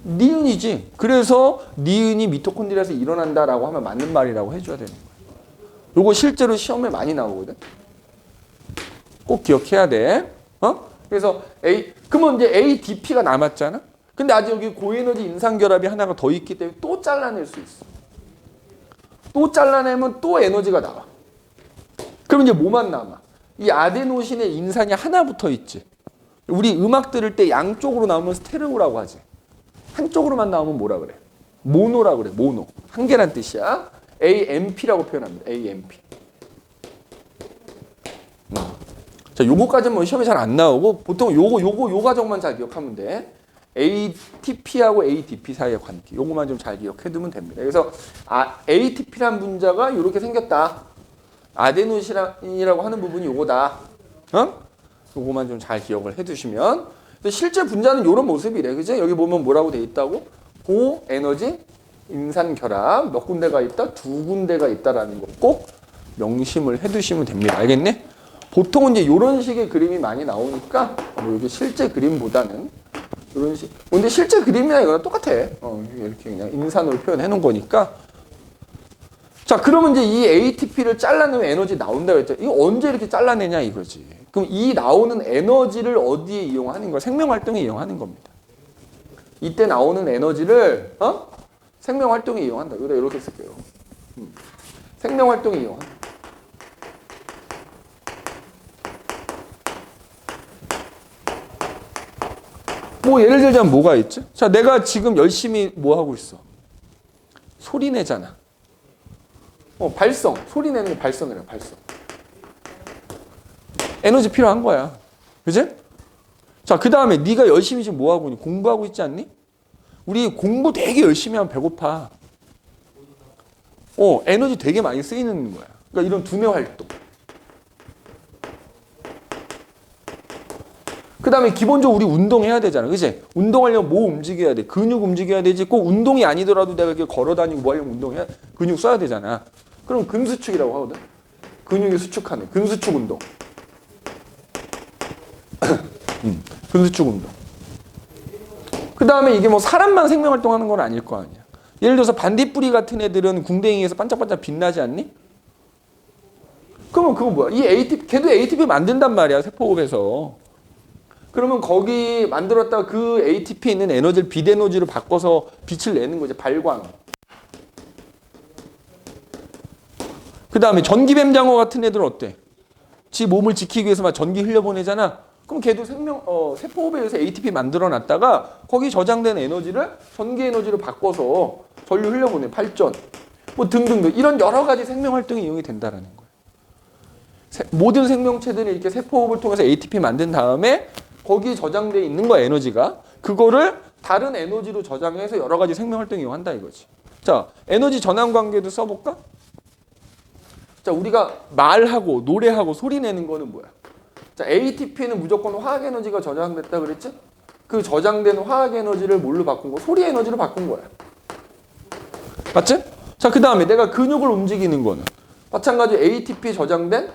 니은이지. 그래서 니은이 미토콘드리아에서 일어난다라고 하면 맞는 말이라고 해줘야 되는 거야. 요거 실제로 시험에 많이 나오거든. 꼭 기억해야 돼. 그래서 그러면 이제 ADP가 남았잖아. 근데 아직 여기 고에너지 인산결합이 하나가 더 있기 때문에 또 잘라낼 수 있어. 또 잘라내면 또 에너지가 나와. 그럼 이제 뭐만 남아? 이 아데노신에 인산이 하나 붙어 있지. 우리 음악 들을 때 양쪽으로 나오면 스테레오라고 하지. 한쪽으로만 나오면 뭐라 그래? 모노라고 그래. 모노. 한 개란 뜻이야. AMP라고 표현합니다. AMP. 자, 요거까지는 뭐 시험에 잘 안 나오고 보통 요 과정만 잘 기억하면 돼. ATP하고 ADP 사이의 관계. 요거만 좀 잘 기억해 두면 됩니다. 그래서 ATP란 분자가 이렇게 생겼다. 아데노신이라고 하는 부분이 요거다. 요거만 좀 잘 기억을 해 두시면. 실제 분자는 이런 모습이래. 그죠? 여기 보면 뭐라고 돼 있다고? 고에너지 인산결합 몇 군데가 있다? 두 군데가 있다라는 거 꼭 명심을 해 두시면 됩니다. 알겠네? 보통은 이제 이런 식의 그림이 많이 나오니까 뭐 이게 실제 그림보다는 이런 식. 근데 실제 그림이랑 이거랑 똑같아. 이렇게 그냥 인산으로 표현해 놓은 거니까. 자, 그러면 이제 이 ATP를 잘라내면 에너지 나온다고 했죠. 이거 언제 이렇게 잘라내냐 이거지. 그럼 이 나오는 에너지를 어디에 이용하는 거야? 생명활동에 이용하는 겁니다. 이때 나오는 에너지를 생명활동에 이용한다. 여기다 이렇게 쓸게요. 생명활동에 이용한다. 뭐 예를 들자면 뭐가 있지? 자, 내가 지금 열심히 뭐 하고 있어? 소리 내잖아. 발성. 소리 내는 게 발성이래. 발성. 에너지 필요한 거야. 그지? 자, 그 다음에 네가 열심히 지금 뭐 하고 있니? 공부하고 있지 않니? 우리 공부 되게 열심히 하면 배고파. 에너지 되게 많이 쓰이는 거야. 그러니까 이런 두뇌 활동. 그 다음에 기본적으로 우리 운동해야 되잖아. 그치? 운동하려면 뭐 움직여야 돼? 근육 움직여야 되지. 꼭 운동이 아니더라도 내가 이렇게 걸어 다니고 뭐 하려면 운동해야 근육 써야 되잖아. 그럼 근수축이라고 하거든. 근육이 수축하는 근수축 운동. 근수축 운동. 그 다음에 이게 뭐 사람만 생명활동하는 건 아닐 거 아니야. 예를 들어서 반딧불이 같은 애들은 궁뎅이에서 반짝반짝 빛나지 않니? 그러면 그건 뭐야? 이 ATP, 걔도 ATP 만든단 말이야, 세포호흡에서. 그러면 거기 만들었다가 그 ATP에 있는 에너지를 빛 에너지로 바꿔서 빛을 내는 거지, 발광. 그 다음에 전기뱀장어 같은 애들은 어때? 지 몸을 지키기 위해서 막 전기 흘려보내잖아. 그럼 걔도 세포호흡에 의해서 ATP 만들어 놨다가 거기 저장된 에너지를 전기 에너지로 바꿔서 전류 흘려보내, 발전. 뭐 등등등. 이런 여러 가지 생명 활동에 이용이 된다라는 거예요. 모든 생명체들이 이렇게 세포호흡을 통해서 ATP 만든 다음에 거기 저장되어 있는 거 에너지가 그거를 다른 에너지로 저장해서 여러 가지 생명 활동에 이용한다 이거지. 자, 에너지 전환 관계도 써볼까? 자, 우리가 말하고 노래하고 소리 내는 거는 뭐야? 자, ATP는 무조건 화학 에너지가 저장됐다 그랬지? 그 저장된 화학 에너지를 뭘로 바꾼 거? 소리 에너지로 바꾼 거야. 맞지? 자, 그 다음에 내가 근육을 움직이는 거는 마찬가지로 ATP 저장된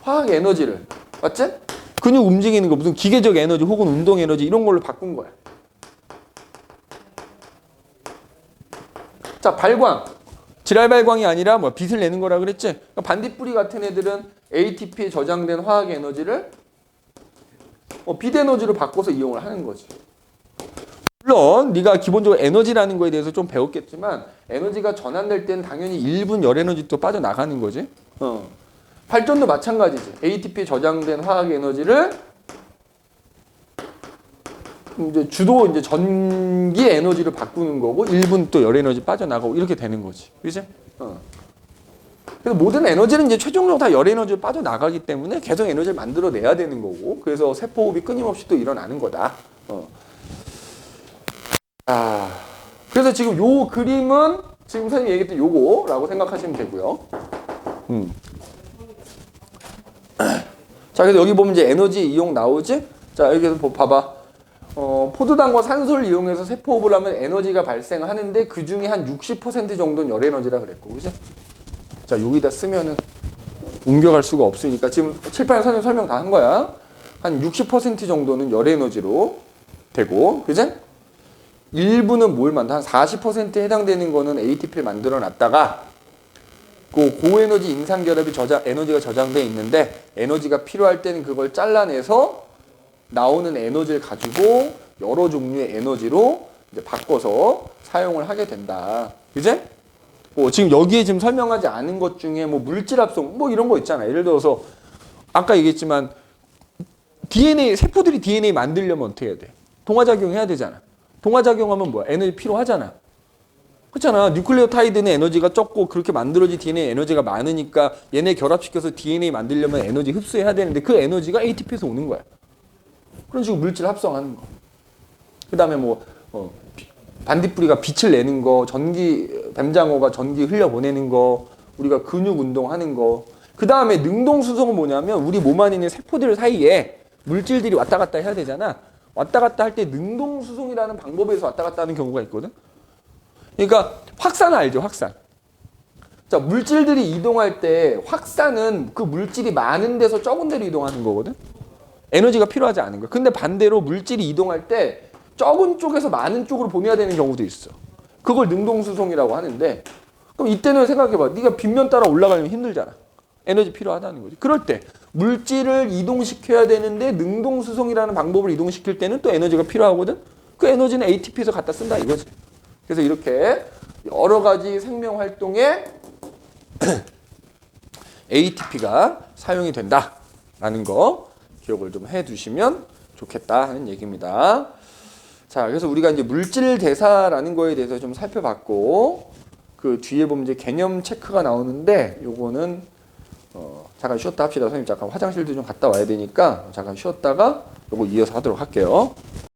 화학 에너지를, 맞지? 근육 움직이는 거 무슨 기계적 에너지 혹은 운동 에너지 이런 걸로 바꾼 거야. 자, 발광. 지랄 발광이 아니라 뭐 빛을 내는 거라 그랬지? 그러니까 반딧불이 같은 애들은 ATP에 저장된 화학 에너지를 빛 에너지로 바꿔서 이용을 하는 거지. 물론 네가 기본적으로 에너지라는 거에 대해서 좀 배웠겠지만 에너지가 전환될 때는 당연히 일분 열 에너지 또 빠져나가는 거지. 발전도 마찬가지지. ATP에 저장된 화학 에너지를 이제 주도 이제 전기 에너지로 바꾸는 거고 1분 또 열 에너지 빠져나가고 이렇게 되는 거지. 그지? 그래서 모든 에너지는 이제 최종적으로 다 열 에너지로 빠져나가기 때문에 계속 에너지를 만들어내야 되는 거고 그래서 세포호흡이 끊임없이 또 일어나는 거다. 그래서 지금 요 그림은 지금 선생님이 얘기했던 요거라고 생각하시면 되고요. 자, 그래서 여기 보면 이제 에너지 이용 나오지? 자, 여기서 봐봐. 포도당과 산소를 이용해서 세포호흡을 하면 에너지가 발생하는데 그 중에 한 60% 정도는 열 에너지라 그랬고, 그지? 자, 여기다 쓰면은 옮겨갈 수가 없으니까 지금 칠판에 설명 다 한 거야. 한 60% 정도는 열 에너지로 되고, 그지? 일부는 뭘 만든 한 40%에 해당되는 거는 ATP를 만들어 놨다가 그 고에너지 임상결합이 에너지가 저장돼 있는데 에너지가 필요할 때는 그걸 잘라내서 나오는 에너지를 가지고 여러 종류의 에너지로 이제 바꿔서 사용을 하게 된다. 그제? 지금 여기에 지금 설명하지 않은 것 중에 뭐 물질 합성 뭐 이런 거 있잖아. 예를 들어서 아까 얘기했지만 세포들이 DNA 만들려면 어떻게 해야 돼? 동화작용 해야 되잖아. 동화작용하면 뭐야? 에너지 필요하잖아. 그렇잖아. 뉴클레오타이드는 에너지가 적고 그렇게 만들어진 DNA 에너지가 많으니까 얘네 결합시켜서 DNA 만들려면 에너지 흡수해야 되는데 그 에너지가 ATP에서 오는 거야. 그런 식으로 물질 합성하는 거. 그 다음에 반딧불이가 빛을 내는 거, 뱀장어가 전기 흘려보내는 거, 우리가 근육 운동하는 거. 그 다음에 능동수송은 뭐냐면 우리 몸 안에 있는 세포들 사이에 물질들이 왔다 갔다 해야 되잖아. 왔다 갔다 할 때 능동수송이라는 방법에서 왔다 갔다 하는 경우가 있거든. 그러니까 확산 알죠, 확산. 자, 물질들이 이동할 때 확산은 그 물질이 많은 데서 적은 데로 이동하는 거거든. 에너지가 필요하지 않은 거야. 근데 반대로 물질이 이동할 때 적은 쪽에서 많은 쪽으로 보내야 되는 경우도 있어. 그걸 능동수송이라고 하는데 그럼 이때는 생각해봐. 네가 빗면 따라 올라가려면 힘들잖아. 에너지 필요하다는 거지. 그럴 때 물질을 이동시켜야 되는데 능동수송이라는 방법을 이동시킬 때는 또 에너지가 필요하거든. 그 에너지는 ATP에서 갖다 쓴다 이거지. 그래서 이렇게 여러 가지 생명 활동에 ATP가 사용이 된다라는 거 기억을 좀 해두시면 좋겠다 하는 얘기입니다. 자, 그래서 우리가 이제 물질 대사라는 거에 대해서 좀 살펴봤고 그 뒤에 보면 이제 개념 체크가 나오는데 요거는 잠깐 쉬었다 합시다. 선생님 잠깐 화장실도 좀 갔다 와야 되니까 잠깐 쉬었다가 요거 이어서 하도록 할게요.